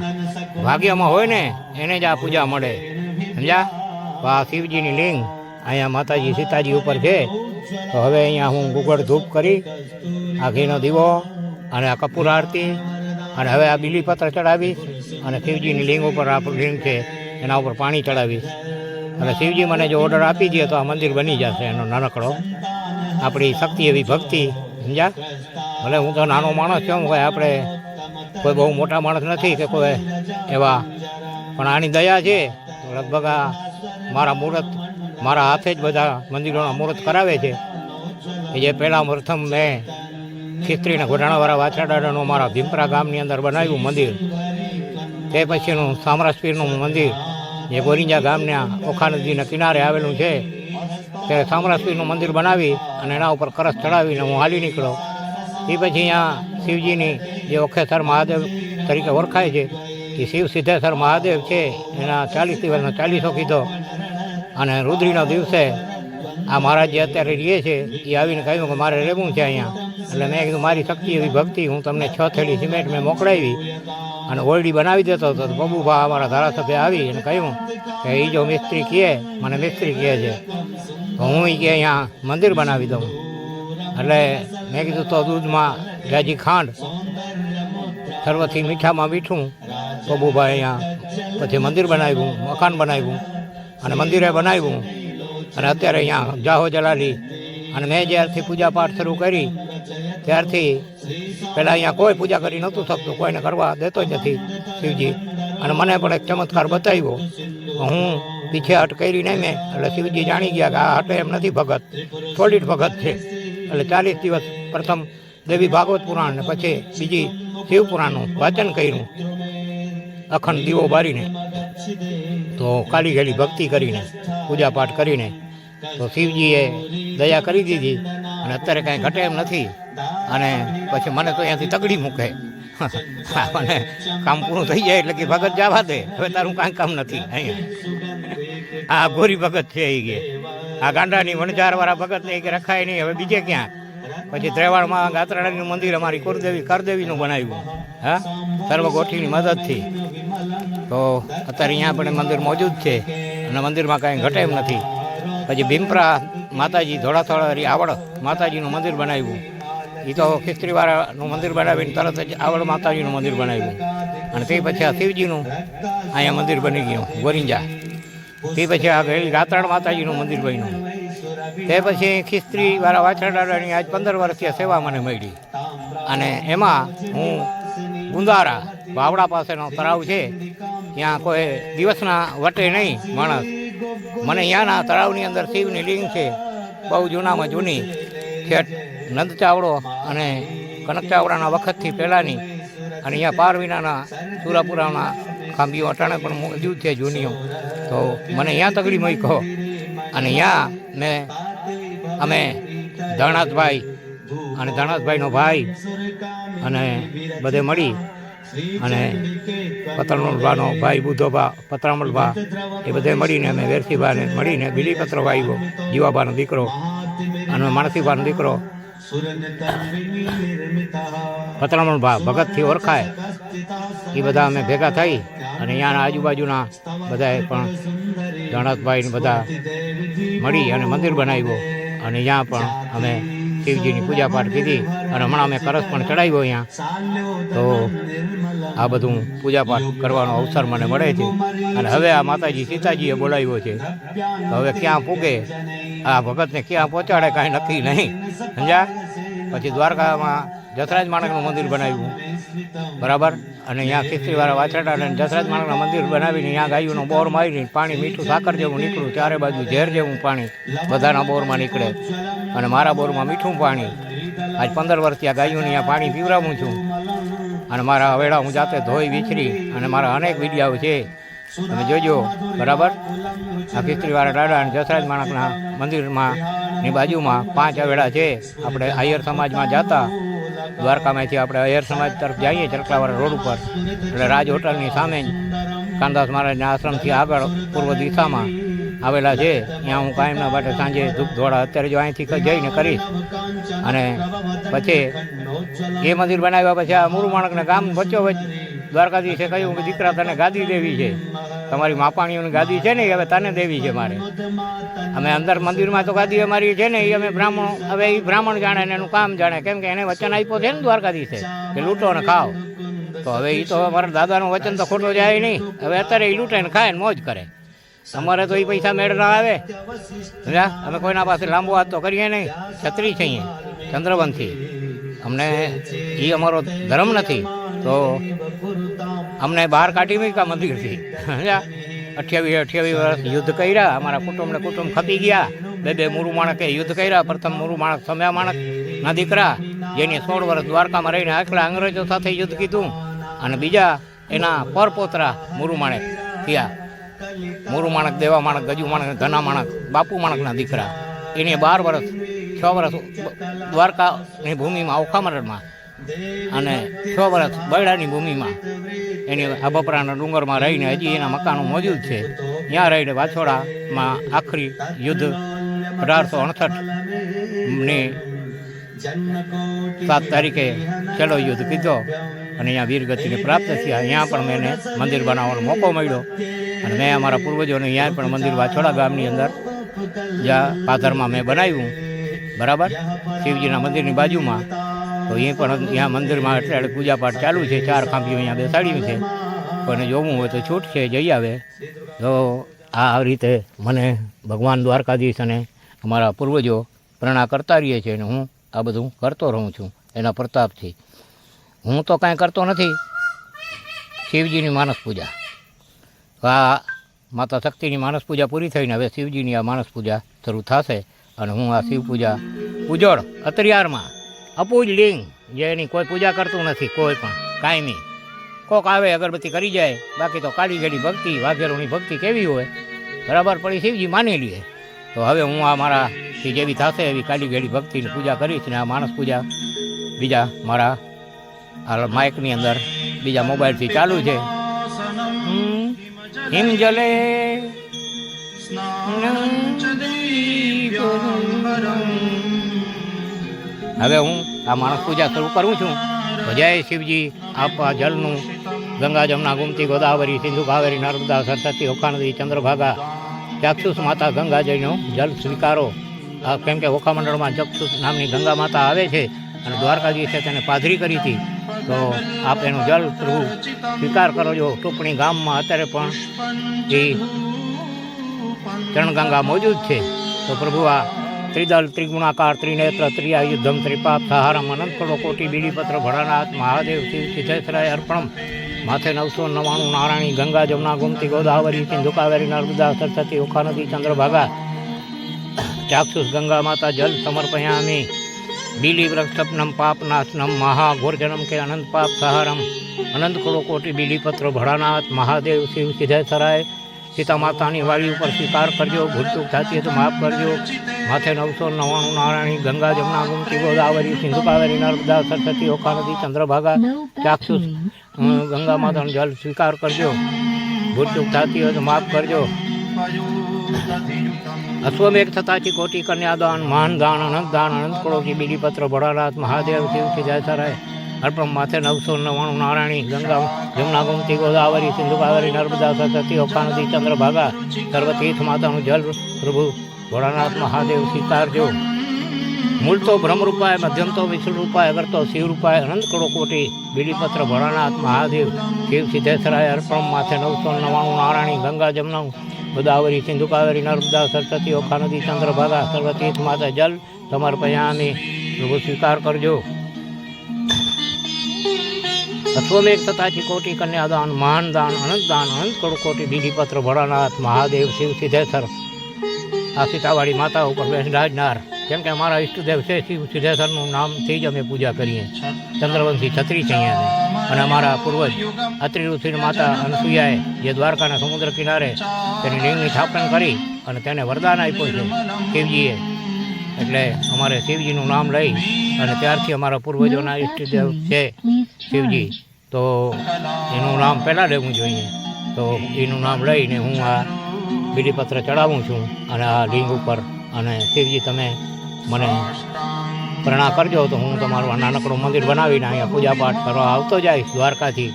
ભાગ્યમાં હોય ને એને જ આ પૂજા મળે, સમજ્યા? તો આ શિવજીની લિંગ અહીંયા માતાજી સીતાજી ઉપર છે. તો હવે અહીંયા હું ગુગળ ધૂપ કરી આ ઘીનો દીવો અને આ કપૂર આરતી અને હવે આ બીલીપત્ર ચડાવીશ અને શિવજીની લિંગ ઉપર આ લિંગ છે એના ઉપર પાણી ચડાવીશ. અને શિવજી મને જો ઓર્ડર આપી દે તો આ મંદિર બની જશે એનો નાનકડો. આપણી શક્તિ એવી ભક્તિ, સમજ્યા? ભલે હું તો નાનો માણસ છું, કોઈ આપણે કોઈ બહુ મોટા માણસ નથી કે કોઈ એવા, પણ આની દયા છે. લગભગ આ મારા મુહૂર્ત મારા હાથે જ બધા મંદિરોના મુહૂર્ત કરાવે છે. કે જે પહેલાં પ્રથમ મેં ખિસ્ત્રીના ઘોડાણાવાળા વાછરા દાદાનું મારા ભીમપરા ગામની અંદર બનાવ્યું મંદિર. તે પછીનું સામરાજપીરનું મંદિર જે ગોરિંજા ગામના ઓખા નદીના કિનારે આવેલું છે, તે સામરાજપીરનું મંદિર બનાવી અને એના ઉપર કરસ ચડાવીને હું હાલી નીકળ્યો. એ પછી અહીંયા શિવજીની જે ઓખેસર મહાદેવ તરીકે ઓળખાય છે એ શિવ સિદ્ધેશ્વર મહાદેવ છે. એના 40 દિવસનો 40 કીધો. અને રુદ્રીના દિવસે આ મહારાજ જે અત્યારે રહે છે એ આવીને કહ્યું કે મારે રહેવું છે અહીંયા. એટલે મેં કીધું મારી શક્તિ એવી ભક્તિ, હું તમને 6 થેલી સિમેન્ટ મેં મોકલાવી અને ઓરડી બનાવી દેતો હતો. બબુભા અમારા ધારાસભ્ય આવી અને કહ્યું કે એ જો મિસ્ત્રી કહે, મને મિસ્ત્રી કહે છે તો હું કે અહીંયા મંદિર બનાવી દઉં. એટલે મેં કીધું તો દૂધમાં જાજી ખાંડ, સર્વથી મીઠામાં મીઠું. બબુભાઈ અહીંયા પછી મંદિર બનાવ્યું, મકાન બનાવ્યું અને મંદિરે બનાવ્યું. અને અત્યારે અહીંયા જાહો જલાલી. અને મેં જ્યારથી પૂજા પાઠ શરૂ કરી ત્યારથી પહેલાં અહીંયા કોઈ પૂજા કરી નહોતું શકતું, કોઈને કરવા દેતો જ નથી શિવજી. અને મને પણ એક ચમત્કાર બતાવ્યો. હું પીછે હટ કરી નહીં મેં, એટલે શિવજી જાણી ગયા કે આ હટે એમ નથી ભગત, સોલિડ ભગત છે. એટલે 40 દિવસ પ્રથમ દેવી ભાગવત પુરાણ ને પછી બીજી શિવ પુરાણનું વાંચન કર્યું અખંડ દીવો બારીને. તો કાલી ગયેલી ભક્તિ કરીને પૂજા પાઠ કરીને તો શિવજીએ દયા કરી દીધી અને અત્યારે કાંઈ ઘટે એમ નથી. અને પછી મને તો અહીંયાથી તગડી મૂકે, મને કામ પૂરું થઈ જાય એટલે કે ભગત જવા દે, હવે તારું કાંઈ કામ નથી અહીંયા. આ ગોરી ભગત છે એ કે આ ગાંડાની વણઝારવાળા ભગત ને કે રખાય નહીં, હવે બીજે ક્યાં. પછી ત્રેવાડમાં ગાત્રાડાનું મંદિર અમારી કુળદેવી કરદેવીનું બનાવ્યું, હા, સર્વગોઠીની મદદથી. તો અત્યારે અહીંયા પણ મંદિર મોજૂદ છે અને મંદિરમાં કાંઈ ઘટે એમ નથી. પછી ભીમપરા માતાજી ધોળાથોળારી આવડ માતાજીનું મંદિર બનાવ્યું. એ તો ખિસ્ત્રીવાળાનું મંદિર બનાવીને તરત જ આવડ માતાજીનું મંદિર બનાવ્યું. અને તે પછી આ શિવજીનું અહીંયા મંદિર બની ગયું ગોરિંજા. તે પછી આ ગયેલી ગાત્રાળ માતાજીનું મંદિર બન્યું. તે પછી ખિસ્ત્રીવાળા વાછરા દાદાની આજ 15 વર્ષથી સેવા મને મળી. અને એમાં હું ગુંદારા વાવડા પાસેનો તળાવ છે, ત્યાં કોઈ દિવસના વટે નહીં માણસ. મને અહીંયાના તળાવની અંદર શિવની લિંગ છે, બહુ જૂનામાં જૂની, છેઠ નંદ ચાવડો અને કનક ચાવડાના વખતથી પહેલાંની. અને અહીંયા પારવીનાના સુરાપુરાના ખાંભીઓ અટાણે પણ મોજૂદ છે જૂનીઓ. તો મને અહીંયા તગડી મૂક્યો. અને અહીંયા અમે ધરણાથભાઈ અને ધરણાથભાઈનો ભાઈ અને બધે મળી અને પતરામલભાનો ભાઈ બુદ્ધોભા પતરામલભા એ બધે મળીને અમે વેરસીભાને મળીને બીલીપત્ર વાવ્યો, જીવાભાનો દીકરો અને માણસીભાનો દીકરો પતરામલભા ભગતથી ઓળખાય. એ બધા અમે ભેગા થઈ અને અહીંયાના આજુબાજુના બધાએ પણ ધરણાથભાઈને બધા મળી અને મંદિર બનાવ્યો. અને અહીંયા પણ અમે શિવજીની પૂજા પાઠ કીધી અને હમણાં અમે કરસ પણ ચડાવ્યો અહીંયા. તો આ બધું પૂજા પાઠ કરવાનો અવસર મને મળે છે. અને હવે આ માતાજી સીતાજીએ બોલાવ્યો છે, તો હવે ક્યાં પૂગે આ ભગતને, ક્યાં પહોંચાડે કાંઈ નક્કી નહીં, સમજ્યા? પછી દ્વારકામાં જસરાજ માણકનું મંદિર બનાવ્યું, બરાબર. અને અહીંયા ખિસ્ત્રીવાળા વાછરડા અને જસરાજ માણકનું મંદિર બનાવીને અહીંયા ગાયોનો બોર મારીને પાણી મીઠું સાકર જેવું નીકળ્યું, ચારે બાજુ ઝેર જેવું પાણી બધાના બોરમાં નીકળે અને મારા બોરમાં મીઠું પાણી. આજ 15 વર્ષથી આ ગાયોને અહીંયા પાણી પીવડાવું છું. અને મારા હવેડા હું જાતે ધોઈ વિખરી અને મારા અનેક વિડીયાઓ છે, તમે જોજો બરાબર. આ ખિસ્ત્રીવાળા દાદા અને જસરાજ માણસના મંદિરમાં ની બાજુમાં 5 હવેડા છે. આપણે આયર સમાજમાં જતા દ્વારકામાંથી આપણે આયર સમાજ તરફ જઈએ ચરકલાવાળા રોડ ઉપર, એટલે રાજ હોટલની સામે જ કાનદાસ મહારાજના આશ્રમથી આગળ પૂર્વ દિશામાં આવેલા છે. ત્યાં હું કાયમના માટે સાંજે ધૂપ ધોળા અત્યારે જો અહીંથી જઈને કરીશ. અને પછી એ મંદિર બનાવ્યા પછી આ મુરુમાણકના ગામ વચ્ચોવચ્ચ દ્વારકાધીશે કહ્યું કે દીકરા તને ગાદી દેવી છે, તમારી માપાણીઓની ગાદી છે ને એ હવે તને દેવી છે મારે. અમે અંદર મંદિરમાં તો ગાદી અમારી છે ને એ અમે બ્રાહ્મણો, હવે એ બ્રાહ્મણ જાણે ને એનું કામ જાણે, કેમ કે એને વચન આપ્યો છે ને દ્વારકાધીશે કે લૂંટો ને ખાઓ. તો હવે એ તો મારા દાદાનું વચન તો ખોટો જાય નહીં. હવે અત્યારે એ લૂંટે ને ખાય ને મોજ કરે. અમારે તો એ પૈસા મેળ ના આવે. અમે કોઈના પાસે લાંબો હાથ તો કરીએ નહીં. છત્રી છે અહીંયા ચંદ્રવંશી, અમને એ અમારો ધર્મ નથી. તો અમને બહાર કાઢી મૂક્યા મંદિરથી. 28 વર્ષ યુદ્ધ કર્યા. અમારા કુટુંબ ખપી ગયા. 2 મુરુ માણકે યુદ્ધ કર્યા. પ્રથમ મુરુ માણક સમયા માણકના દીકરા, જેને 16 વર્ષ દ્વારકામાં રહીને આખલા અંગ્રેજો સાથે યુદ્ધ કીધું. અને બીજા એના પરપોતરા મુરુ માણક થયા. મુરુ માણક, દેવા માણક, ગજુ માણક, ધના માણક, બાપુ માણકના દીકરા. એને 12 વર્ષ 6 વર્ષ દ્વારકાની ભૂમિમાં ઓખામરણમાં અને 6 વર્ષ બરડાની ભૂમિમાં એની આબપરાના ડુંગરમાં રહીને હજી એના મકાનો મોજૂદ છે. ત્યાં રહીને વાછોડામાં આખરી યુદ્ધ 1868ની 7 તારીખે છેલ્લો યુદ્ધ કીધો અને અહીંયા વીરગતિને પ્રાપ્ત થયા. અહીંયા પણ મેં મંદિર બનાવવાનો મોકો મળ્યો અને મેં અમારા પૂર્વજોને અહીંયા પણ મંદિર વાછોડા ગામની અંદર જ્યાં પાધરમાં મેં બનાવ્યું બરાબર, શિવજીના મંદિરની બાજુમાં. તો એ પણ અહીંયા મંદિરમાં એટલે પૂજાપાઠ ચાલુ છે. 4 ખાંભીઓ અહીંયા બેસાડ્યું છે. કોઈને જોવું હોય તો છૂટ છે, જઈ આવે. તો આ રીતે મને ભગવાન દ્વારકાધીશ અને અમારા પૂર્વજો પ્રેરણા કરતા રહીએ છીએ અને હું આ બધું કરતો રહું છું એના પ્રતાપથી. હું તો કાંઈ કરતો નથી. શિવજીની માનસ પૂજા, આ માતા શક્તિની માનસ પૂજા પૂરી થઈને હવે શિવજીની આ માનસ પૂજા શરૂ થશે. અને હું આ શિવ પૂજા ઉજળ અત્યારમાં અપૂજ લિંગ, જેની કોઈ પૂજા કરતું નથી કોઈ પણ કાયમી. કોક આવે અગરબત્તી કરી જાય, બાકી તો કાળી ઘડી ભક્તિ, વાઘેરોની ભક્તિ કેવી હોય બરાબર પડી શિવજી માની લઈએ. તો હવે હું આ મારાથી જેવી થશે એવી કાળી ઘડી ભક્તિની પૂજા કરીશ. ને આ માનસ પૂજા બીજા મારા આ માઇકની અંદર બીજા મોબાઈલથી ચાલુ છે. હિમજલે હવે હું આ માણસ પૂજા શરૂ કરું છું. તો જય શિવજી. આપ આ જલનું ગંગા જમના ગુમતી ગોદાવરી સિંધુ કાવેરી નર્મદા સરસ્વતી ઓખાનદી ચંદ્રભાગા ચાક્ષુષ માતા ગંગાજયનો જલ સ્વીકારો. કેમ કે ઓખામંડળમાં ચક્ષુષ નામની ગંગા માતા આવે છે અને દ્વારકાધીશે તેને પાધરી કરી હતી. તો આપ એનું જલ પ્રભુ સ્વીકાર કરો છો. ટુપણી ગામમાં અત્યારે પણ એ ચરણગંગા મોજૂદ છે. તો પ્રભુ આ ત્રિદલ ત્રિગુણાકાર ત્રિનેત્ર ત્રિયાયુધમ ત્રિપાપ સહારમ અનંત કરોડ કોટી બીડીપત્ર ભળાનાથ મહાદેવ શિવ સિદ્ધેશ્વરાય અર્પણમ. માથે 999 નારાયણી ગંગા જમના ગુમતી ગોદાવરી સિંધુ કાવેરી નર્મદા સરસ્વતી ઓખાનદી ચંદ્રભાગા ચાક્ષુષ ગંગા માતા જલ સમર્પયામિ. બીલી વૃક્ષપનમ પાપનાશનમ મહાઘોરજનમ કે અનંત પાપ સહારમ અનંત કરોડ કોટી બીલીપત્ર ભળાનાથ મહાદેવ શિવ સિદ્ધેશ્વરાય. સીતા માતાની વાડી ઉપર સ્વીકાર કરજો. ભૂલચૂક થતી હોય તો માફ કરજો. માથે 999 નારાયણી ગંગા જમના ગુમતી ગોદાવરી સિંધુ કાવેરી નર્મદા સરસ્વતી ઓખાનદી ચંદ્રભાગા ચાક્ષુષ ગંગા માતાનું જલ સ્વીકાર કરજો. ભૂલચૂક થતી હોય તો માફ કરજો. અશ્વમેઘ થતાથી કોટી કન્યાદાન મહાન દાન અનંત દાન અનંત કરોડથી બીલીપત્ર ભોળાનાથ મહાદેવ શિવ સિદ્ધેશ્વરાય અર્પણ. માથે 999 નારાયણી ગંગા જમના ગુમતી ગોદાવરી સિંધુ કાવેરી નર્મદા સરસ્વતી ઓખાનદી ચંદ્રભાગા સર્વતીર્થ માતાનું જલ પ્રભુ ભોળાનાથ મહાદેવ સ્વીકારજો. મૂળ તો બ્રહ્મરૂપાય, મધ્યમ તો વિષ્ણુ રૂપાય, અગર તો શિવ રૂપાય અનંત કરોડ કોટી બીલીપત્ર ભોળાનાથ મહાદેવ શિવ સિદ્ધેશ્વરાય અર્પણ. માથે 999 નારાયણી ગંગા જમના ગોદાવરી સિંધુ કાવેરી નર્મદા સરસ્વતી ઓખાનદી ચંદ્રભાગા સર્વતીર્થ માતા જલ સમર્પયામિ. પ્રભુ સ્વીકાર કરજો. અશ્વમેઘ થતાથી કોટી કન્યાદાન મહાન દાન અનંત કરોડ કોટી બીલીપત્ર ભોળાનાથ મહાદેવ શિવ સિદ્ધેશ્વર. આ સીતાવાળી માતા ઉપર બેસનાર કેમ કે અમારા ઈષ્ટદેવ છે શિવ સિદ્ધેશ્વરનું નામથી જ અમે પૂજા કરીએ. ચંદ્રવંશી છત્રી છે અહીંયા અને અમારા પૂર્વજ અત્રિ ઋષિ માતા અનસુયાએ જે દ્વારકાના સમુદ્ર કિનારે તેની લિંગની સ્થાપન કરી અને તેને વરદાન આપ્યું છે શિવજીએ. એટલે અમારે શિવજીનું નામ લઈ અને ત્યારથી અમારા પૂર્વજોના ઈષ્ટદેવ છે શિવજી, તો એનું નામ પહેલાં લેવું જોઈએ. તો એનું નામ લઈને હું આ બીલીપત્ર ચડાવું છું અને આ લિંગ ઉપર. અને શિવજી તમે મને પ્રણામ કરજો તો હું તમારું નાનકડું મંદિર બનાવીને અહીંયા પૂજાપાઠ કરવા આવતો જઈશ દ્વારકાથી.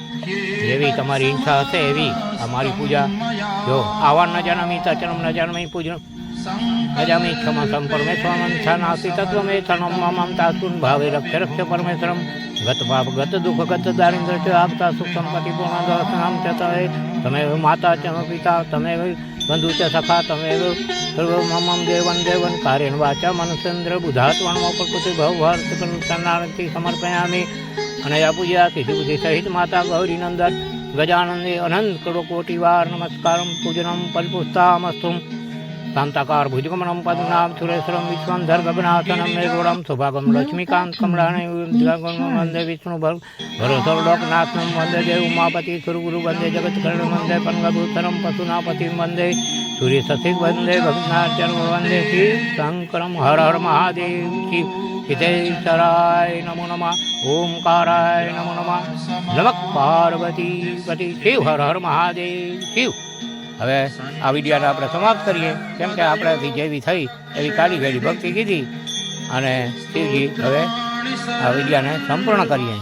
જેવી તમારી ઈચ્છા હશે એવી આ મારી પૂજા. જો આવા ન જાણમી તચનમ ન જાણમી પૂજન અજામી ક્ષમસમ પરમેશ્વરમ છાનાસી તત્વમે છનમ મમ તાસુન ભાવે રક્ષ રક્ષ પરમેશ્વરમ ગત પાપ ગત દુઃખ ગત દારિદ્ર્ય ચ આપતા સુખ સંપત્તિ પૂર્ણ દર્શનમ ચ તમે માતા ચ પિતા તમે બંધુ ચ સખા તમે સર્વ મમ દેવન દેવન કાર્યન વાચા મનસેન્દ્ર બુધાત્વણ પ્રકૃતિ ભવવાર્થકનુસંનારથી સમર્પયામિ. અને આ પૂજા સિદ્ધિ બુદ્ધિ સહિત માતા ગૌરી નંદન ગજાનંદે અનંત કરોડો કોટી વાર નમસ્કારમ પૂજનમ પરિપુષ્ટામસ્તુમ શાંતાકાર ભુજગમનમ પદ્મનાભ સુરેશ્વરમ વિશ્વંધર ગગનાથનમ મેઘોડમ સુભાગમ લક્ષ્મીકાંત કમલાને વંદે વિષ્ણુ ભરોસર લોકનાથનમ વંદે દેવ ઉમાપતિ સુરગુરુ વંદે જગત કરણ વંદે પંગભૂતરમ પશુનાપતિ વંદે સૂર્ય સથિક વંદે ભગનાચર્મ વંદે શિવ શંકરમ હર હર મહાદેવ શિવ સિદ્ધેશ્વરાય નમો નમઃ ઓમકારાય નમો નમઃ નમઃ પાર્વતી પતિ શિવ હર હર મહાદેવ શિવ. હવે આ વિડીયાને આપણે સમાપ્ત કરીએ, કેમ કે આપણાથી જેવી થઈ એવી કાઢી ગયેલી ભક્તિ કીધી અને શિવજી હવે આ વિડીયાને સંપૂર્ણ કરીએ.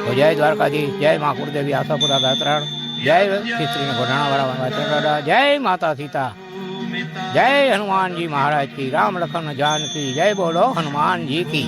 તો જય દ્વારકાધીશ, જય મા કુળદેવી આશાપુરા ગાત્રાળ, જય શ્રીને ઘોડાણાવાળા વાચરડા, જય માતા સીતા, જય હનુમાનજી મહારાજ કી, રામ લખન જાનકી, જય બોલો હનુમાનજી કી.